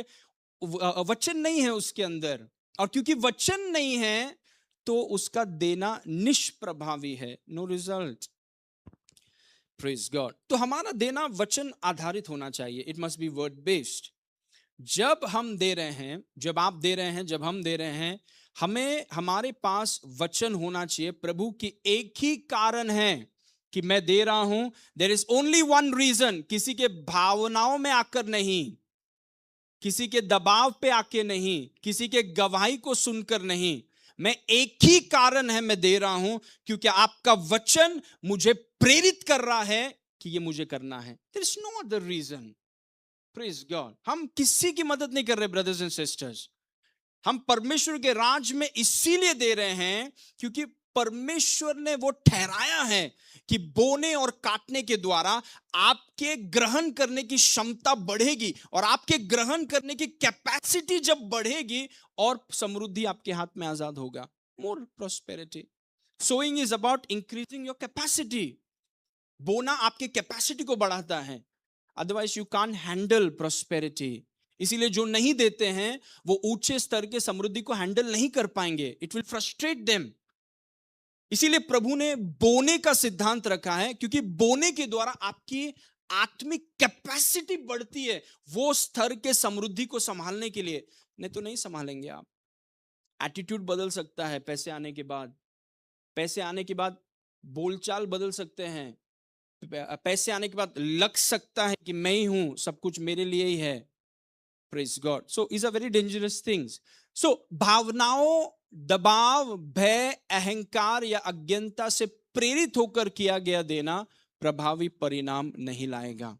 वचन नहीं है उसके अंदर, और क्योंकि वचन नहीं है तो उसका देना निष्प्रभावी है, नो रिजल्ट। Praise God. तो हमारा देना वचन आधारित होना चाहिए, it must be word based. जब हम दे रहे हैं, जब आप दे रहे हैं, जब हम दे रहे हैं, हमें हमारे पास वचन होना चाहिए। प्रभु की एक ही कारण है कि मैं दे रहा हूं, there is only one reason, किसी के भावनाओं में आकर नहीं, किसी के दबाव पे आके नहीं, किसी के गवाही को सुनकर नहीं, मैं एक ही कारण है मैं दे रहा हूं, क्योंकि आपका वचन मुझे प्रेरित कर रहा है कि ये मुझे करना है। There is no other reason. Praise God. हम किसी की मदद नहीं कर रहे ब्रदर्स एंड सिस्टर्स, हम परमेश्वर के राज में इसीलिए दे रहे हैं क्योंकि परमेश्वर ने वो ठहराया है कि बोने और काटने के द्वारा आपके ग्रहण करने की क्षमता बढ़ेगी, और आपके ग्रहण करने की कैपेसिटी जब बढ़ेगी और समृद्धि आपके हाथ में आजाद होगा। More prosperity. Sowing is about increasing your capacity. बोना आपके कैपेसिटी को बढ़ाता है, otherwise you can't handle prosperity. इसीलिए जो नहीं देते हैं वो ऊंचे स्तर के समृद्धि को हैंडल नहीं कर पाएंगे, इट विल फ्रस्ट्रेट देम। इसीलिए प्रभु ने बोने का सिद्धांत रखा है, क्योंकि बोने के द्वारा आपकी आत्मिक कैपेसिटी बढ़ती है वो स्तर के समृद्धि को संभालने के लिए, नहीं तो नहीं संभालेंगे आप। एटीट्यूड बदल सकता है पैसे आने के बाद, पैसे आने के बाद बोलचाल बदल सकते हैं, पैसे आने के बाद लग सकता है कि मैं ही हूं, सब कुछ मेरे लिए ही है। Praise God. So is a very dangerous things. So भावनाओं, दबाव, भय, अहंकार या अज्ञानता से प्रेरित होकर किया गया देना प्रभावी परिणाम नहीं लाएगा।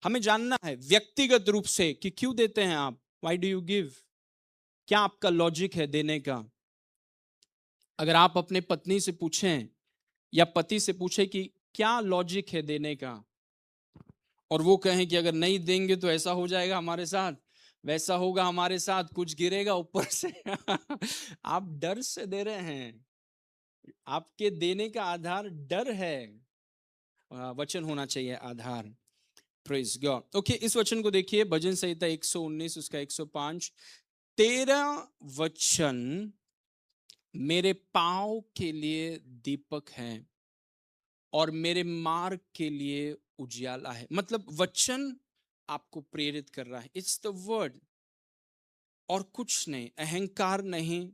हमें जानना है व्यक्तिगत रूप से कि क्यों देते हैं आप, व्हाई डू यू गिव, क्या आपका लॉजिक है देने का। अगर आप अपने पत्नी से पूछें या पति से पूछें कि क्या लॉजिक है देने का, और वो कहें कि अगर नहीं देंगे तो ऐसा हो जाएगा हमारे साथ, वैसा होगा हमारे साथ, कुछ गिरेगा ऊपर से आप डर से दे रहे हैं, आपके देने का आधार डर है। वचन होना चाहिए आधार। Praise God. ओके, इस वचन को देखिए, भजन संहिता 119 उसका 105। तेरा वचन मेरे पांव के लिए दीपक है और मेरे मार्ग के लिए उजियाला है। मतलब वचन आपको प्रेरित कर रहा है, इट्स द वर्ड, और कुछ नहीं, अहंकार नहीं,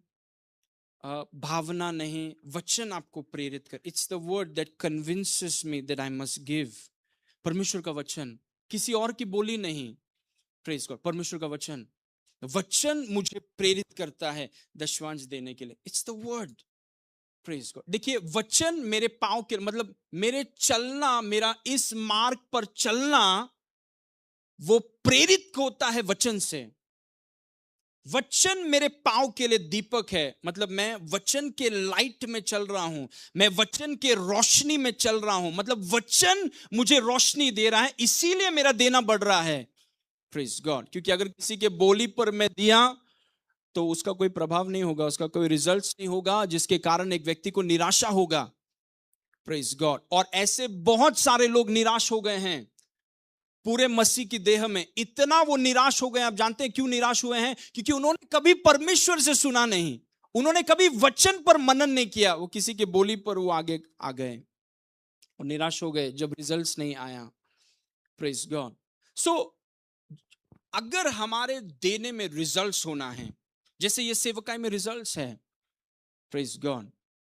भावना नहीं, वचन आपको प्रेरित कर। It's the word that convinces me that I must give. परमेश्वर का वचन, किसी और की बोली नहीं। Praise God. परमेश्वर का वचन, वचन मुझे प्रेरित करता है दशवांश देने के लिए। It's the word. Praise God. देखिए, वचन मेरे पांव के, मतलब मेरे चलना, मेरा इस मार्ग पर चलना वो प्रेरित होता है वचन से। वचन मेरे पांव के लिए दीपक है, मतलब मैं वचन के लाइट में चल रहा हूं, मैं वचन के रोशनी में चल रहा हूं, मतलब वचन मुझे रोशनी दे रहा है, इसीलिए मेरा देना बढ़ रहा है। Praise God. क्योंकि अगर किसी के बोली पर मैं दिया तो उसका कोई प्रभाव नहीं होगा, उसका कोई रिजल्ट्स नहीं होगा, जिसके कारण एक व्यक्ति को निराशा होगा। Praise God. और ऐसे बहुत सारे लोग निराश हो गए हैं पूरे मसीह की देह में, इतना वो निराश हो गए। आप जानते हैं क्यों निराश हुए हैं? क्योंकि उन्होंने कभी परमेश्वर से सुना नहीं, उन्होंने कभी वचन पर मनन नहीं किया, वो किसी के बोली पर वो आगे आ गए, वो निराश हो गए जब रिजल्ट्स नहीं आया। Praise God. सो अगर हमारे देने में रिजल्ट्स होना है, जैसे ये सेवकाई में रिजल्ट्स है, प्रेज गॉड,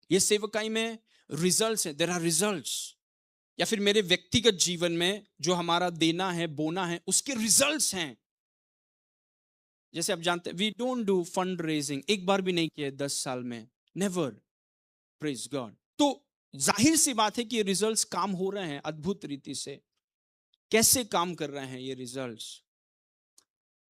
ये सेवकाई में रिजल्ट्स है, देयर आर रिजल्ट्स, या फिर मेरे व्यक्तिगत जीवन में जो हमारा देना है, बोना है, उसके रिजल्ट्स हैं। जैसे आप जानते हैं, we don't do fund raising, एक बार भी नहीं किया 10 साल में, नेवर। Praise God. तो जाहिर सी बात है कि ये रिजल्ट्स काम हो रहे हैं अद्भुत रीति से। कैसे काम कर रहे हैं ये रिजल्ट्स?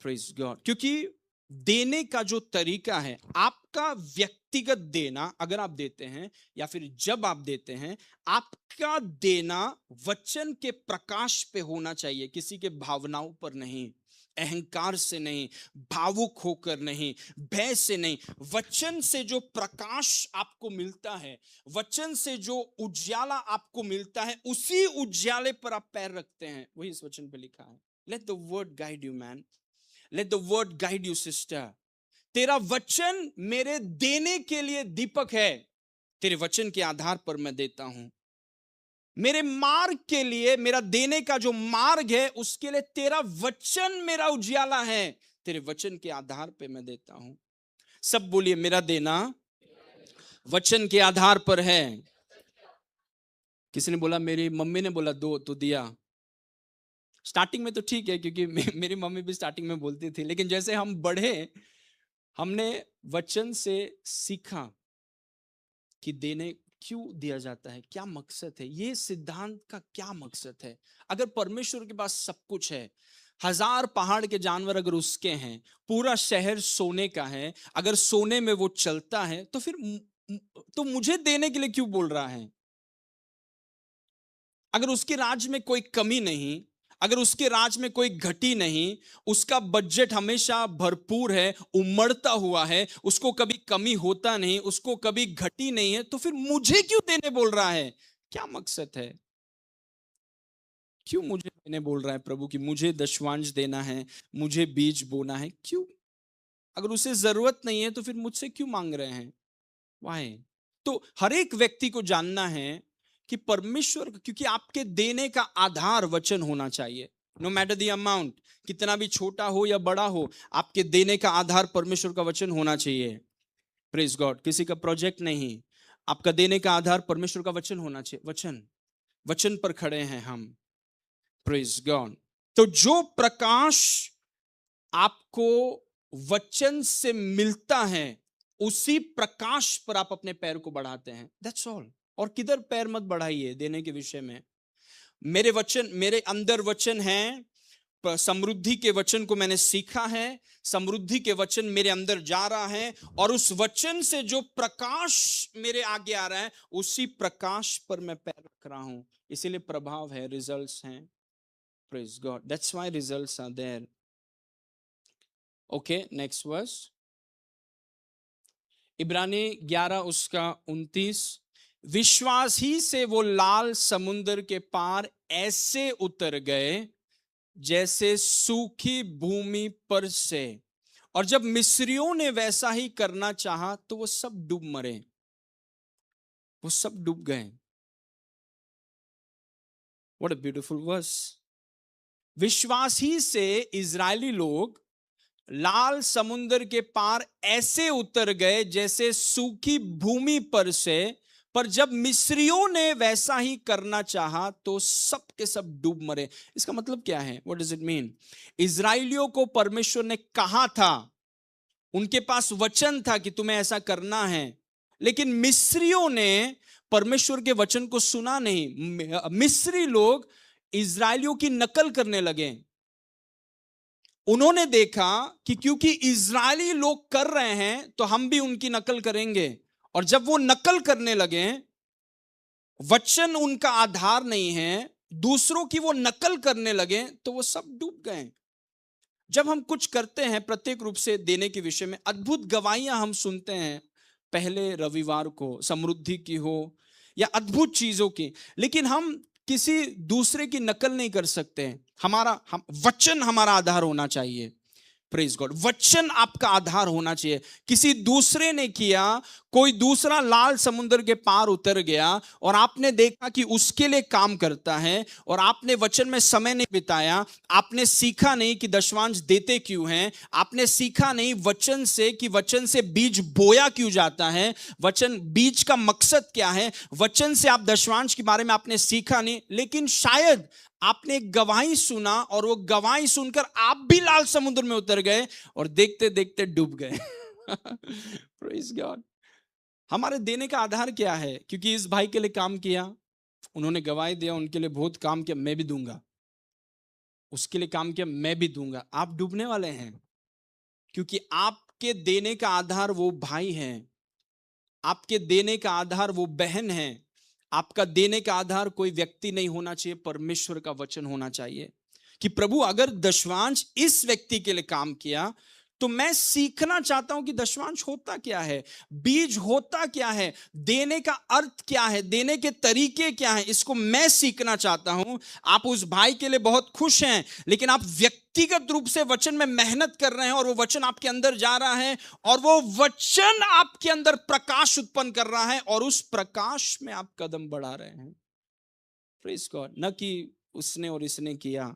Praise God. क्योंकि देने का जो तरीका है, आपका व्यक्तिगत देना, अगर आप देते हैं या फिर जब आप देते हैं, आपका देना वचन के प्रकाश पे होना चाहिए, किसी के भावनाओं पर नहीं, अहंकार से नहीं, भावुक होकर नहीं, भय से नहीं। वचन से जो प्रकाश आपको मिलता है, वचन से जो उज्याला आपको मिलता है, उसी उज्याले पर आप पैर रखते हैं। वही इस वचन पे लिखा है, let the word guide you man, let the word guide you sister. तेरा वचन मेरे देने के लिए दीपक है, तेरे वचन के आधार पर मैं देता हूं। मेरे मार्ग के लिए, मेरा देने का जो मार्ग है उसके लिए तेरा वचन मेरा उजियाला है। तेरे वचन के आधार पे मैं देता हूं। सब बोलिए, मेरा देना वचन के आधार पर है। किसी ने बोला, मेरी मम्मी ने बोला दो तो दिया। स्टार्टिंग में तो ठीक है, क्योंकि मेरी मम्मी भी स्टार्टिंग में बोलती थी, लेकिन जैसे हम बढ़े, हमने वचन से सीखा कि देने क्यों दिया जाता है, क्या मकसद है, ये सिद्धांत का क्या मकसद है। अगर परमेश्वर के पास सब कुछ है, 1000 पहाड़ के जानवर अगर उसके हैं, पूरा शहर सोने का है, अगर सोने में वो चलता है, तो फिर तो मुझे देने के लिए क्यों बोल रहा है। अगर उसके राज में कोई कमी नहीं, अगर उसके राज में कोई घटी नहीं, उसका बजट हमेशा भरपूर है, उमड़ता हुआ है, उसको कभी कमी होता नहीं, उसको कभी घटी नहीं है, तो फिर मुझे क्यों देने बोल रहा है। क्या मकसद है, क्यों मुझे देने बोल रहा है प्रभु कि मुझे दशवांश देना है, मुझे बीज बोना है, क्यों। अगर उसे जरूरत नहीं है तो फिर मुझसे क्यों मांग रहे हैं, वाई। तो हर एक व्यक्ति को जानना है कि परमेश्वर, क्योंकि आपके देने का आधार वचन होना चाहिए। नो मैटर द अमाउंट, कितना भी छोटा हो या बड़ा हो, आपके देने का आधार परमेश्वर का वचन होना चाहिए। Praise God. किसी का प्रोजेक्ट नहीं, आपका देने का आधार परमेश्वर का वचन होना चाहिए। वचन, वचन पर खड़े हैं हम। Praise God. तो जो प्रकाश आपको वचन से मिलता है, उसी प्रकाश पर आप अपने पैर को बढ़ाते हैं। That's all. और किधर पैर मत बढ़ाइए देने के विषय में। मेरे वचन, मेरे अंदर वचन है, समृद्धि के वचन को मैंने सीखा है, समृद्धि के वचन मेरे अंदर जा रहा है, और उस वचन से जो प्रकाश मेरे आगे आ रहा है, उसी प्रकाश पर मैं पैर रख रहा हूं। इसीलिए प्रभाव है, रिजल्ट्स हैं। Praise God, that's why results are there. Okay, next verse. इब्रानी 11 उसका 29। विश्वास ही से वो लाल समुद्र के पार ऐसे उतर गए जैसे सूखी भूमि पर से, और जब मिस्रियों ने वैसा ही करना चाहा तो वो सब डूब मरे, वो सब डूब गए। What a beautiful verse. विश्वास ही से इजरायली लोग लाल समुद्र के पार ऐसे उतर गए जैसे सूखी भूमि पर से, पर जब मिस्रियों ने वैसा ही करना चाहा तो सब के सब डूब मरे। इसका मतलब क्या है, व्हाट डज इट मीन। इजराइलियों को परमेश्वर ने कहा था, उनके पास वचन था कि तुम्हें ऐसा करना है, लेकिन मिस्रियों ने परमेश्वर के वचन को सुना नहीं। मिस्री लोग इजराइलियों की नकल करने लगे। उन्होंने देखा कि क्योंकि इजरायली लोग कर रहे हैं तो हम भी उनकी नकल करेंगे, और जब वो नकल करने लगे, वचन उनका आधार नहीं है, दूसरों की वो नकल करने लगे, तो वो सब डूब गए। जब हम कुछ करते हैं प्रत्येक रूप से देने के विषय में, अद्भुत गवाहियां हम सुनते हैं पहले रविवार को, समृद्धि की हो या अद्भुत चीजों की, लेकिन हम किसी दूसरे की नकल नहीं कर सकते। वचन हमारा आधार होना चाहिए। Praise God. वचन आपका आधार होना चाहिए। किसी दूसरे ने किया, कोई दूसरा लाल समुद्र के पार उतर गया और आपने देखा कि उसके लिए काम करता है, और आपने वचन में समय नहीं बिताया, आपने सीखा नहीं कि दशवांश देते क्यों हैं, आपने सीखा नहीं वचन से कि वचन से बीज बोया क्यों जाता है, वचन बीज का मकसद क्या है, वचन से आप दशवांश के बारे में आपने सीखा नहीं, लेकिन शायद आपने एक गवाही सुना और वो गवाही सुनकर आप भी लाल समुद्र में उतर गए और देखते देखते डूब गए। Praise God. हमारे देने का आधार क्या है, क्योंकि इस भाई के लिए काम किया, उन्होंने गवाही दिया, उनके लिए बहुत काम किया, मैं भी दूंगा। उसके लिए काम किया, मैं भी दूंगा। आप डूबने वाले हैं, क्योंकि आपके देने का आधार वो भाई है, आपके देने का आधार वो बहन है। आपका देने का आधार कोई व्यक्ति नहीं होना चाहिए, परमेश्वर का वचन होना चाहिए कि प्रभु अगर दशवांश इस व्यक्ति के लिए काम किया, तो मैं सीखना चाहता हूं कि दशवांश होता क्या है, बीज होता क्या है, देने का अर्थ क्या है, देने के तरीके क्या है, इसको मैं सीखना चाहता हूं। आप उस भाई के लिए बहुत खुश हैं, लेकिन आप व्यक्तिगत रूप से वचन में मेहनत कर रहे हैं, और वो वचन आपके अंदर जा रहा है, और वो वचन आपके अंदर प्रकाश उत्पन्न कर रहा है, और उस प्रकाश में आप कदम बढ़ा रहे हैं। प्रेज गॉड, न कि उसने और इसने किया।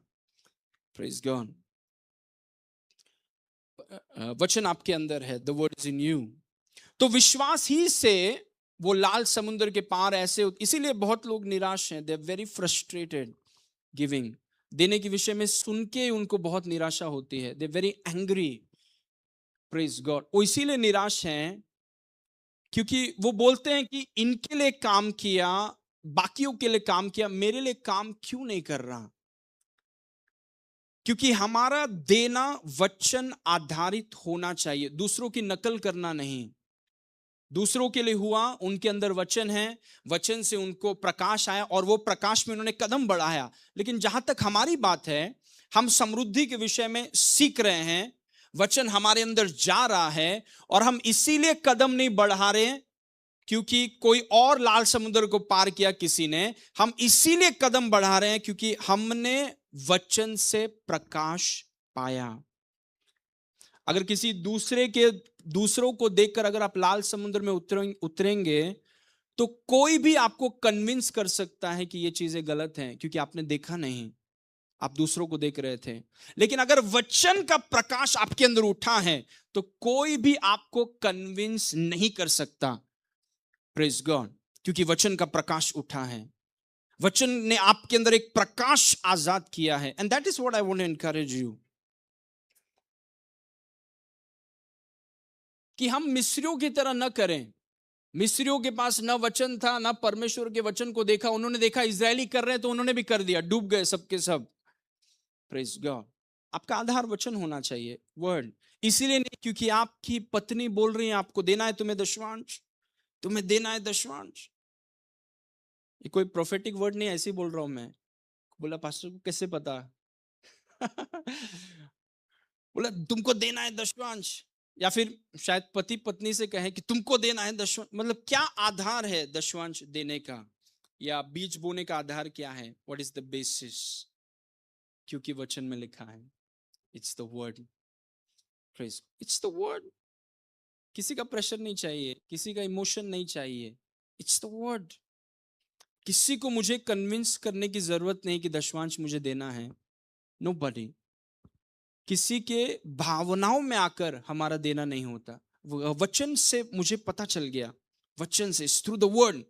Praise God. वचन आपके अंदर है, the word is in you. तो विश्वास ही से वो लाल समुद्र के पार ऐसे, इसीलिए बहुत लोग निराश हैं, they are very frustrated giving, देने के विषय में सुन के उनको बहुत निराशा होती है, they very angry. Praise God. वो इसीलिए निराश हैं क्योंकि वो बोलते हैं कि इनके लिए काम किया, बाकियों के लिए काम किया, मेरे लिए काम क्यों नहीं कर रहा? क्योंकि हमारा देना वचन आधारित होना चाहिए, दूसरों की नकल करना नहीं। दूसरों के लिए हुआ, उनके अंदर वचन है, वचन से उनको प्रकाश आया और वो प्रकाश में उन्होंने कदम बढ़ाया। लेकिन जहां तक हमारी बात है, हम समृद्धि के विषय में सीख रहे हैं, वचन हमारे अंदर जा रहा है और हम इसीलिए कदम नहीं बढ़ा रहे क्योंकि कोई और लाल समुद्र को पार किया किसी ने, हम इसीलिए कदम बढ़ा रहे हैं क्योंकि हमने वचन से प्रकाश पाया। अगर किसी दूसरों को देखकर अगर आप लाल समुद्र में उतरेंगे तो कोई भी आपको कन्विंस कर सकता है कि ये चीजें गलत हैं, क्योंकि आपने देखा नहीं, आप दूसरों को देख रहे थे। लेकिन अगर वचन का प्रकाश आपके अंदर उठा है तो कोई भी आपको कन्विंस नहीं कर सकता। Praise God. क्योंकि वचन का प्रकाश उठा है, वचन ने आपके अंदर एक प्रकाश आजाद किया है। And that is what I want to encourage you, कि हम मिस्रियों की तरह न करें। मिस्रियों के पास न वचन था, न परमेश्वर के वचन को देखा। उन्होंने देखा इजरायली कर रहे हैं तो उन्होंने भी कर दिया, डूब गए सबके सब। Praise God. आपका आधार वचन होना चाहिए, वर्ड। इसीलिए नहीं क्योंकि आपकी पत्नी बोल रही है आपको देना है, तुम्हें दशवांश, तुम्हें देना है दशवांश। ये कोई प्रोफेटिक वर्ड नहीं, ऐसे ही बोल रहा हूं मैं। बोला पास्टर को कैसे पता? बोला तुमको देना है दशवांश, या फिर शायद पति पत्नी से कहे कि तुमको देना है दशवांश। मतलब क्या आधार है दशवांश देने का, या बीज बोने का आधार क्या है? What is the basis? क्योंकि वचन में लिखा है, it's the word. Praise, it's the word. किसी का प्रेशर नहीं चाहिए, किसी का इमोशन नहीं चाहिए, इट्स द वर्ड। किसी को मुझे कन्विंस करने की जरूरत नहीं कि दशवांश मुझे देना है, नोबडी। किसी के भावनाओं में आकर हमारा देना नहीं होता, वचन से मुझे पता चल गया, वचन से, थ्रू द वर्ड।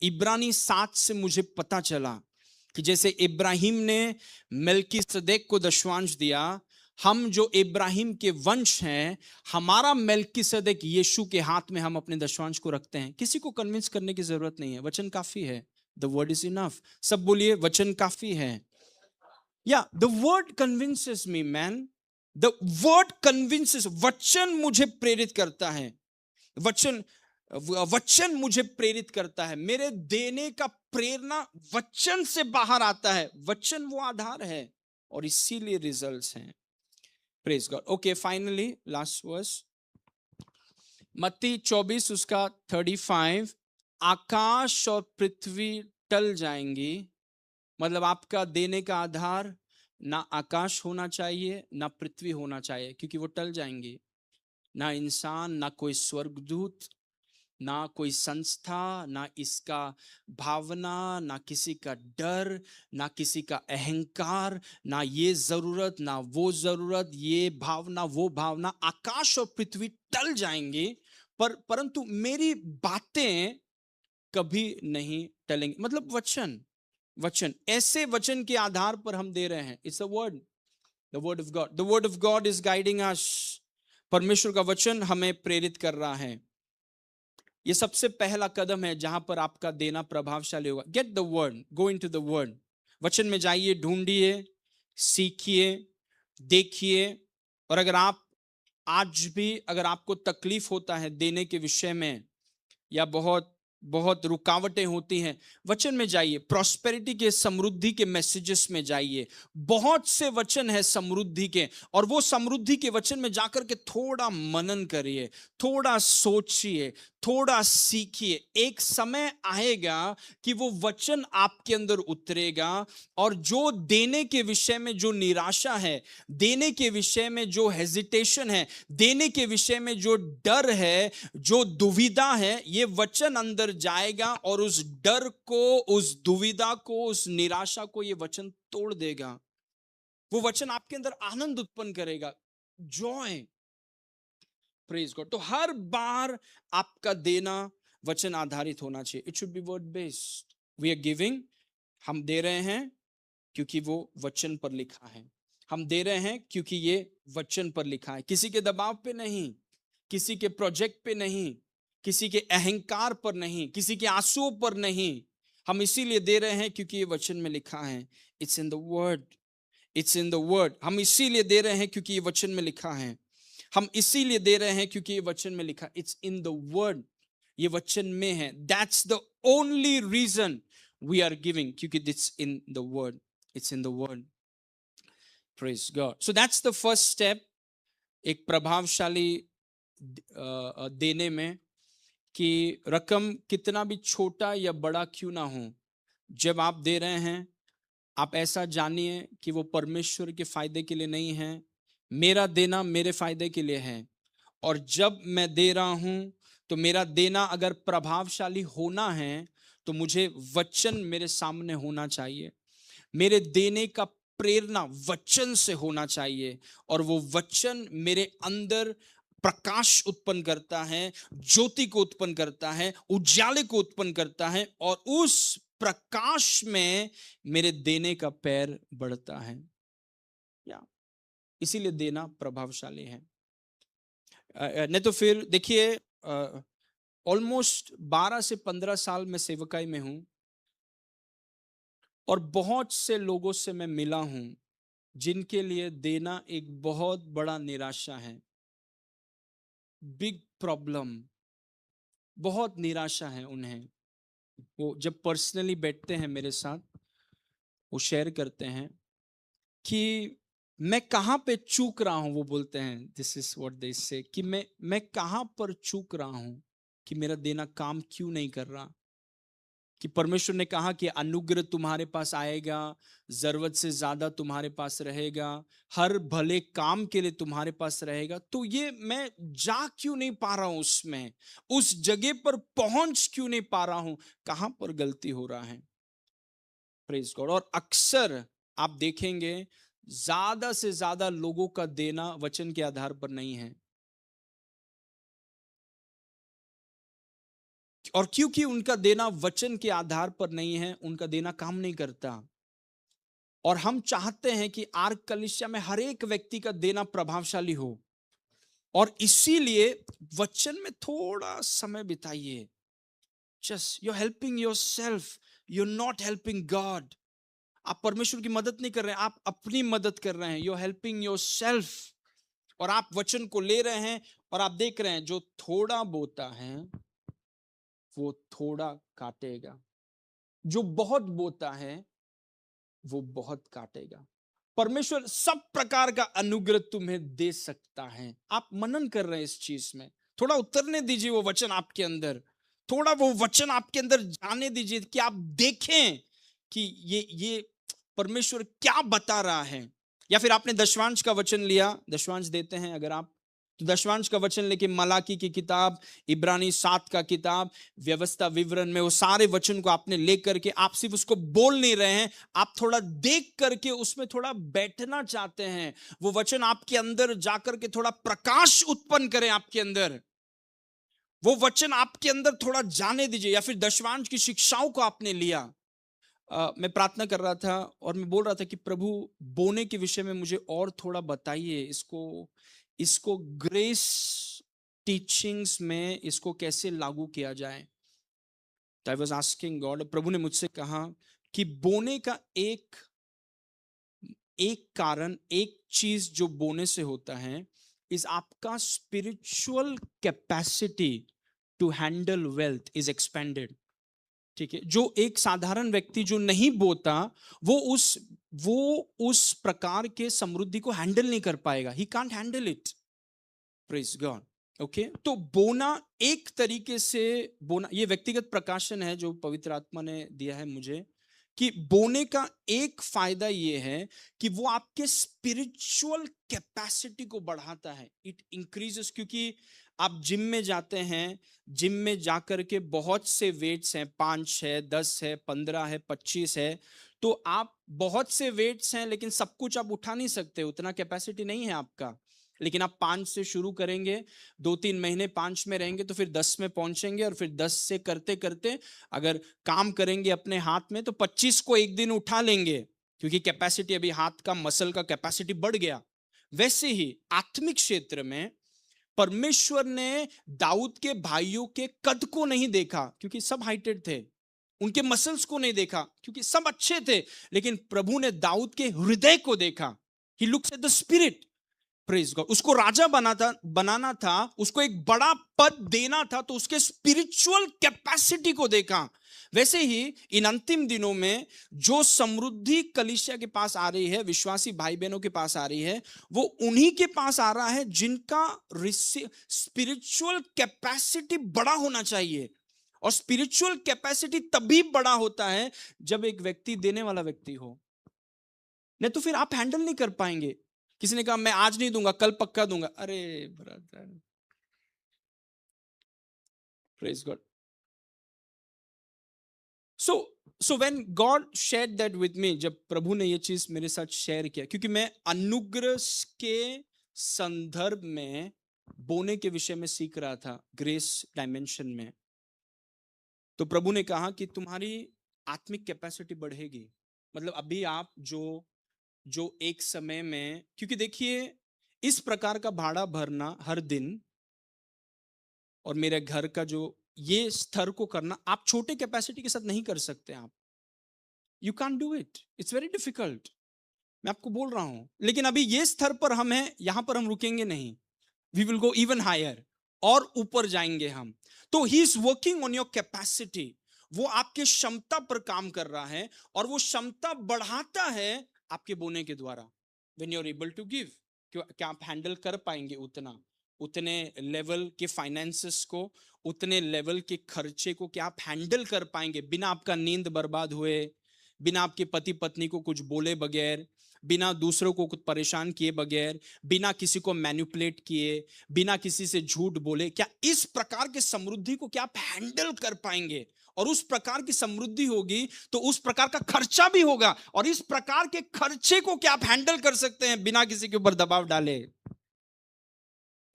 इब्रानी 7 से मुझे पता चला कि जैसे इब्राहिम ने मेल्कीसदेक को दशवांश दिया, हम जो इब्राहिम के वंश हैं, हमारा मेल्कीसदेक यीशु के हाथ में हम अपने दशवांश को रखते हैं। किसी को कन्विंस करने की जरूरत नहीं है, वचन काफी है। The word is enough. सब बोलिए, वचन काफी है। या the word convinces me man, the word convinces. वचन मुझे प्रेरित करता है, वचन मुझे प्रेरित करता है। मेरे देने का प्रेरणा वचन से बाहर आता है, वचन वो आधार है और इसीलिए रिजल्ट्स हैं। Praise God. Okay, finally last verse, मत्ती 24 उसका 35। आकाश और पृथ्वी टल जाएंगी, मतलब आपका देने का आधार ना आकाश होना चाहिए ना पृथ्वी होना चाहिए, क्योंकि वो टल जाएंगी। ना इंसान, ना कोई स्वर्गदूत, ना कोई संस्था, ना इसका भावना, ना किसी का डर, ना किसी का अहंकार, ना ये जरूरत ना वो जरूरत, ये भावना वो भावना। आकाश और पृथ्वी टल जाएंगे परंतु मेरी बातें कभी नहीं टलेंगी। मतलब वचन ऐसे वचन के आधार पर हम दे रहे हैं। It's a word, the word of God. The word of God is guiding अस। परमेश्वर का वचन हमें प्रेरित कर रहा है। ये सबसे पहला कदम है जहां पर आपका देना प्रभावशाली होगा। Get the word, go into the word. वचन में जाइए, ढूंढिए, सीखिए, देखिए। और अगर आप आज भी अगर आपको तकलीफ होता है देने के विषय में, या बहुत बहुत रुकावटें होती हैं, वचन में जाइए। प्रॉस्पेरिटी के, समृद्धि के मैसेजेस में जाइए। बहुत से वचन है समृद्धि के, और वो समृद्धि के वचन में जाकर के थोड़ा मनन करिए, थोड़ा सोचिए, थोड़ा सीखिए। एक समय आएगा कि वो वचन आपके अंदर उतरेगा, और जो देने के विषय में जो निराशा है, देने के विषय में जो हेजिटेशन है, देने के विषय में जो डर है, जो दुविधा है, ये वचन अंदर जाएगा और उस डर को, उस दुविधा को, उस निराशा को ये वचन तोड़ देगा। वो वचन आपके अंदर आनंद उत्पन्न करेगा, जॉय। Praise God. तो हर बार आपका देना वचन आधारित होना चाहिए। It should be word based. We are giving, हम दे रहे हैं क्योंकि वो वचन पर लिखा है। हम दे रहे हैं क्योंकि ये वचन पर लिखा है, किसी के दबाव पे नहीं, किसी के प्रोजेक्ट पे नहीं, किसी के अहंकार पर नहीं, किसी के आंसुओं पर नहीं। हम इसीलिए दे रहे हैं क्योंकि ये वचन में लिखा है। It's in the word, it's in the word. हम इसीलिए दे रहे हैं क्योंकि ये वचन में लिखा है। हम इसीलिए दे रहे हैं क्योंकि ये वचन में लिखा, इट्स इन द वर्ड, ये वचन में है। That's the only reason we are giving, क्योंकि it's in the word, it's in the word. Praise God. So that's the first step एक प्रभावशाली देने में, कि रकम कितना भी छोटा या बड़ा क्यों ना हो, जब आप दे रहे हैं आप ऐसा जानिए कि वो परमेश्वर के फायदे के लिए नहीं है, मेरा देना मेरे फायदे के लिए है। और जब मैं दे रहा हूं तो मेरा देना अगर प्रभावशाली होना है तो मुझे वचन मेरे सामने होना चाहिए। मेरे देने का प्रेरणा वचन से होना चाहिए, और वो वचन मेरे अंदर प्रकाश उत्पन्न करता है, ज्योति को उत्पन्न करता है, उजाले को उत्पन्न करता है, और उस प्रकाश में मेरे देने का पैर बढ़ता है। या इसीलिए देना प्रभावशाली है। नहीं तो फिर देखिए, ऑलमोस्ट 12 से 15 साल में सेवकाई में हूं, और बहुत से लोगों से मैं मिला हूं जिनके लिए देना एक बहुत बड़ा निराशा है, बिग प्रॉब्लम, बहुत निराशा है उन्हें। वो जब पर्सनली बैठते हैं मेरे साथ, वो शेयर करते हैं कि मैं कहां पे चूक रहा हूं। वो बोलते हैं, दिस इज व्हाट दे से, कि मैं कहां पर चूक रहा हूं, कि मेरा देना काम क्यों नहीं कर रहा। कि परमेश्वर ने कहा कि अनुग्रह तुम्हारे पास आएगा, जरूरत से ज्यादा तुम्हारे पास रहेगा, हर भले काम के लिए तुम्हारे पास रहेगा। तो ये मैं जा क्यों नहीं पा रहा हूं, उसमें उस जगह पर पहुंच क्यों नहीं पा रहा हूं, कहां पर गलती हो रहा है। Praise God. और अक्सर आप देखेंगे ज्यादा से ज्यादा लोगों का देना वचन के आधार पर नहीं है, और क्योंकि उनका देना वचन के आधार पर नहीं है, उनका देना काम नहीं करता। और हम चाहते हैं कि आर्क कलीसिया में हर एक व्यक्ति का देना प्रभावशाली हो, और इसीलिए वचन में थोड़ा समय बिताइए। Just you helping your self, you not helping God. आप परमेश्वर की मदद नहीं कर रहे हैं, आप अपनी मदद कर रहे हैं। You helping your self. और आप वचन को ले रहे हैं, और आप देख रहे हैं जो थोड़ा बोता है वो थोड़ा काटेगा, जो बहुत बोता है वो बहुत काटेगा। परमेश्वर सब प्रकार का अनुग्रह तुम्हें दे सकता है। आप मनन कर रहे हैं इस चीज में, थोड़ा उतरने दीजिए वो वचन आपके अंदर, थोड़ा वो वचन आपके अंदर जाने दीजिए, कि आप देखें कि ये परमेश्वर क्या बता रहा है। या फिर आपने दशवांश का वचन लिया, दशवांश देते हैं अगर आप, तो दशवांश का वचन लेके मलाकी की किताब, इब्रानी 7 का किताब, व्यवस्था विवरण में वो सारे वचन को आपने लेकर के, आप सिर्फ उसको बोल नहीं रहे हैं, आप थोड़ा देख करके उसमें थोड़ा बैठना चाहते हैं। वो वचन आपके अंदर जाकर के थोड़ा प्रकाश उत्पन्न करे आपके अंदर, वो वचन आपके अंदर थोड़ा जाने दीजिए। या फिर दशवांश की शिक्षाओं को आपने लिया। मैं प्रार्थना कर रहा था और मैं बोल रहा था कि प्रभु बोने के विषय में मुझे और थोड़ा बताइए, इसको इसको ग्रेस टीचिंग्स में इसको कैसे लागू किया जाए। आई वाज आस्किंग गॉड, प्रभु ने मुझसे कहा कि बोने का एक कारण, एक चीज जो बोने से होता है, इज आपका spiritual capacity to handle wealth is expanded. ठीक है, जो एक साधारण व्यक्ति जो नहीं बोता, वो उस प्रकार के समृद्धि को हैंडल नहीं कर पाएगा। He can't handle it. Praise God. Okay, तो बोना एक तरीके से, बोना ये व्यक्तिगत प्रकाशन है जो पवित्र आत्मा ने दिया है मुझे, कि बोने का एक फायदा ये है कि वो आपके स्पिरिचुअल कैपेसिटी को बढ़ाता है, इट इंक्रीजेस। क्योंकि आप जिम में जाते हैं, जिम में जाकर के बहुत से वेट्स हैं, 5 है, 10 है, 15 है, 25 है, तो आप बहुत से वेट्स हैं लेकिन सब कुछ आप उठा नहीं सकते, उतना कैपेसिटी नहीं है आपका। लेकिन आप 5 से शुरू करेंगे, 2-3 महीने 5 में रहेंगे तो फिर 10 में पहुंचेंगे, और फिर 10 से करते करते अगर काम करेंगे अपने हाथ में तो 25 को एक दिन उठा लेंगे, क्योंकि कैपेसिटी अभी हाथ का मसल का कैपेसिटी बढ़ गया। वैसे ही आत्मिक क्षेत्र में परमेश्वर ने दाऊद के भाइयों के कद को नहीं देखा क्योंकि सब हाइटेड थे, उनके मसल्स को नहीं देखा क्योंकि सब अच्छे थे, लेकिन प्रभु ने दाऊद के हृदय को देखा। He looks at the spirit. Praise God. उसको राजा बनाना था, उसको एक बड़ा पद देना था, तो उसके स्पिरिचुअल कैपेसिटी को देखा। वैसे ही इन अंतिम दिनों में जो समृद्धि कलीसिया के पास आ रही है, विश्वासी भाई बहनों के पास आ रही है, वो उन्हीं के पास आ रहा है जिनका स्पिरिचुअल कैपेसिटी बड़ा होना चाहिए। और स्पिरिचुअल कैपेसिटी तभी बड़ा होता है जब एक व्यक्ति देने वाला व्यक्ति हो, नहीं तो फिर आप हैंडल नहीं कर पाएंगे। किसी ने कहा मैं आज नहीं दूंगा, कल पक्का दूंगा, अरे brother, praise God. So so when God share that with me, जब प्रभु ने ये चीज मेरे साथ शेयर किया, क्योंकि मैं अनुग्रह के संदर्भ में बोने के विषय में सीख रहा था, ग्रेस डायमेंशन में, तो प्रभु ने कहा कि तुम्हारी आत्मिक कैपेसिटी बढ़ेगी। मतलब अभी आप जो जो एक समय में, क्योंकि देखिए इस प्रकार का भाड़ा भरना हर दिन और मेरे घर का जो ये स्तर को करना, आप छोटे कैपेसिटी के साथ नहीं कर सकते। आप you can do it, it's very difficult, मैं आपको बोल रहा हूं। लेकिन अभी ये स्तर पर हम हैं, यहां पर हम रुकेंगे नहीं, we will go even higher, और ऊपर जाएंगे हम। तो he is working on your capacity, वो आपके क्षमता पर काम कर रहा है, और वो क्षमता बढ़ाता है आपके बोने के द्वारा। When you are able to give, क्या आप हैंडल कर पाएंगे उतना, उतने लेवल के फाइनेंसेस को, उतने लेवल के खर्चे को क्या आप हैंडल कर पाएंगे बिना आपका नींद बर्बाद हुए, बिना आपके पति पत्नी को कुछ बोले बगैर, बिना दूसरों को कुछ परेशान किए बगैर, बिना किसी को मैनिपुलेट किए, बिना किसी से झूठ बोले? क्या इस प्रकार के समृद्धि को क्या आप हैंडल कर पाएंगे? और उस प्रकार की समृद्धि होगी तो उस प्रकार का खर्चा भी होगा, और इस प्रकार के खर्चे को क्या आप हैंडल कर सकते हैं बिना किसी के ऊपर दबाव डाले?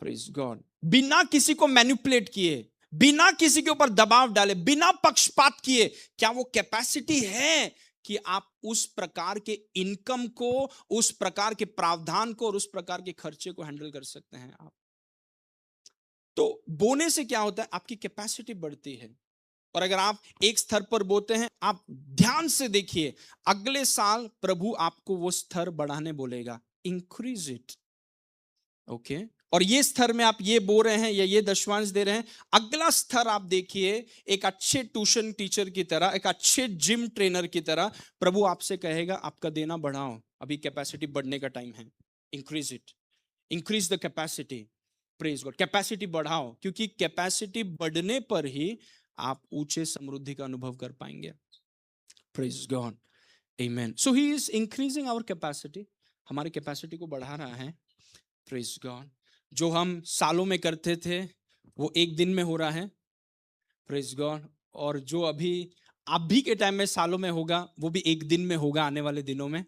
Praise God. बिना किसी को मैनिपुलेट किए, बिना किसी के ऊपर दबाव डाले, बिना पक्षपात किए, क्या वो कैपेसिटी है कि आप उस प्रकार के इनकम को, उस प्रकार के प्रावधान को और उस प्रकार के खर्चे को हैंडल कर सकते हैं आप? तो बोने से क्या होता है, आपकी कैपेसिटी बढ़ती है। और अगर आप एक स्तर पर बोते हैं, आप ध्यान से देखिए, अगले साल प्रभु आपको वो स्तर बढ़ाने बोलेगा, इंक्रीज इट। ओके। और ये स्तर में आप ये बो रहे हैं या ये दशवांश दे रहे हैं, अगला स्तर आप देखिए, एक अच्छे ट्यूशन टीचर की तरह, एक अच्छे जिम ट्रेनर की तरह प्रभु आपसे कहेगा आपका देना बढ़ाओ, अभी कैपेसिटी बढ़ने का टाइम है, increase it, increase the capacity. Praise God. Capacity बढ़ाओ, क्योंकि कैपेसिटी बढ़ने पर ही आप ऊंचे समृद्धि का अनुभव कर पाएंगे। Praise God, amen. So he is increasing our capacity, हमारी कैपेसिटी को बढ़ा रहा है। Praise God. जो हम सालों में करते थे वो एक दिन में हो रहा है। Praise God. और जो अभी के टाइम में सालों में होगा वो भी एक दिन में होगा आने वाले दिनों में।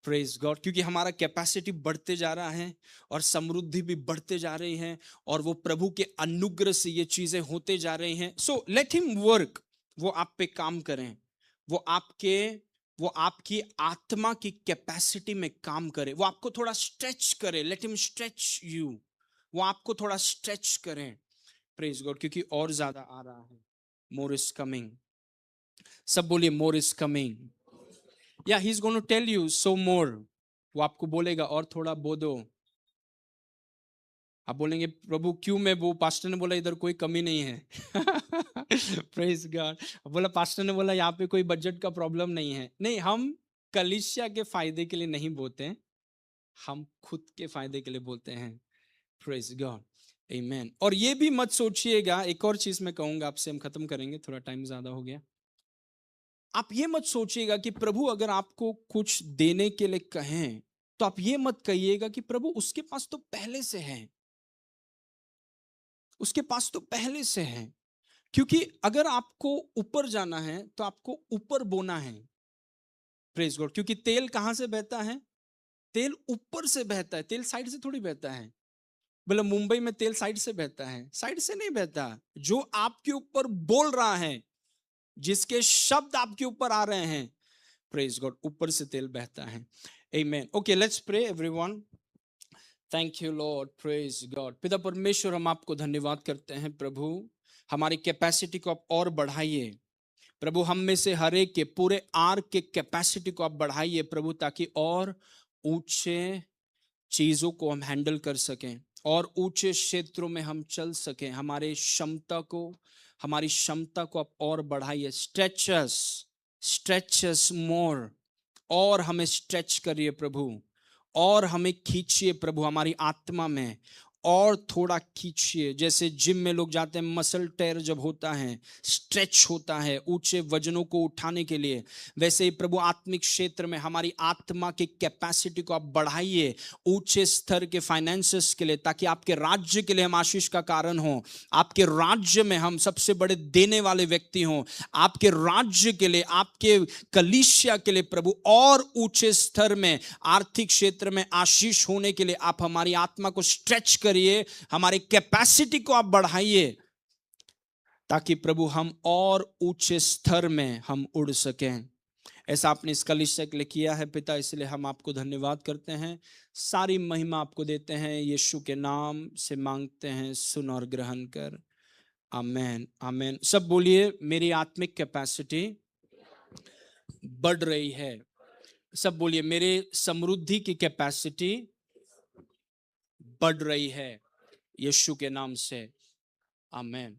Praise God. क्योंकि हमारा कैपेसिटी बढ़ते जा रहा है और समृद्धि भी बढ़ते जा रही है, और वो प्रभु के अनुग्रह से ये चीजें होते जा रही हैं। सो लेट हिम वर्क, वो आप पे काम करें, वो आपके वो आपकी आत्मा की कैपेसिटी में काम करे, वो आपको थोड़ा स्ट्रेच करे। लेट हिम स्ट्रेच यू, वो आपको थोड़ा स्ट्रेच करें। Praise God. क्योंकि और ज्यादा आ रहा है, मोर इज कमिंग। सब बोलिए मोर is coming. Yeah he is going to tell you so more, वो आपको बोलेगा और थोड़ा बो दो। आप बोलेंगे प्रभु क्यों मैं वो, पास्टर ने बोला इधर कोई कमी नहीं है। Praise God. बोला पास्टर ने बोला यहाँ पे कोई बजट का प्रॉब्लम नहीं है। नहीं, हम कलीसिया के फायदे के लिए नहीं बोलते हैं, हम खुद के फायदे के लिए बोलते हैं। प्रेज गॉड, आमेन। और ये भी मत सोचिएगा, एक और चीज मैं कहूंगा आपसे, हम खत्म करेंगे, थोड़ा टाइम ज्यादा हो गया। आप ये मत सोचिएगा कि प्रभु अगर आपको कुछ देने के लिए कहें तो आप ये मत कहिएगा कि प्रभु उसके पास तो पहले से है, उसके पास तो पहले से है। क्योंकि अगर आपको ऊपर जाना है तो आपको ऊपर बोना है। Praise God. क्योंकि तेल कहां से बहता है? तेल ऊपर से बहता है, तेल साइड से थोड़ी बहता है। बोले मुंबई में तेल साइड से बहता है, साइड से नहीं बहता। जो आपके ऊपर बोल रहा है, जिसके शब्द आपके ऊपर आ रहे हैं, प्रेज गॉड, ऊपर से तेल बहता है। Amen. Okay, let's pray everyone. Thank you Lord, praise God. पिता परमेश्वर, हम आपको धन्यवाद करते हैं प्रभु, हमारी कैपेसिटी को आप और बढ़ाइए प्रभु। हम में से हर एक के पूरे आर के कैपेसिटी को आप बढ़ाइए प्रभु, ताकि और ऊंचे चीजों को हम हैंडल कर सकें और ऊंचे क्षेत्रों में हम चल सकें। हमारी क्षमता को आप और बढ़ाइए। स्ट्रेचस मोर, और हमें स्ट्रेच करिए प्रभु, और हमें खींचिए प्रभु हमारी आत्मा में, और थोड़ा खींचिए। जैसे जिम में लोग जाते हैं, मसल टेयर जब होता है, स्ट्रेच होता है ऊंचे वजनों को उठाने के लिए, वैसे ही प्रभु आत्मिक क्षेत्र में हमारी आत्मा की कैपेसिटी को आप बढ़ाइए ऊंचे स्तर के फाइनेंसेस के लिए, ताकि आपके राज्य के लिए हम आशीष का कारण हो, आपके राज्य में हम सबसे बड़े देने वाले व्यक्ति हों, आपके राज्य के लिए, आपके कलीसिया के लिए प्रभु और ऊंचे स्तर में आर्थिक क्षेत्र में आशीष होने के लिए आप हमारी आत्मा को स्ट्रेच करिए, हमारी कैपेसिटी को आप बढ़ाइए, ताकि प्रभु हम और ऊंचे स्तर में हम उड़ सकें। ऐसा आपने इस कलीसिया के लिए किया है पिता, इसलिए हम आपको धन्यवाद करते हैं, सारी महिमा आपको देते हैं, यीशु के नाम से मांगते हैं, सुन और ग्रहण कर। आमेन, आमेन। सब बोलिए, मेरी आत्मिक कैपेसिटी बढ़ रही है। सब बोलिए, मेरे समृद्धि की कैपेसिटी बढ़ रही है, यीशु के नाम से। आमेन।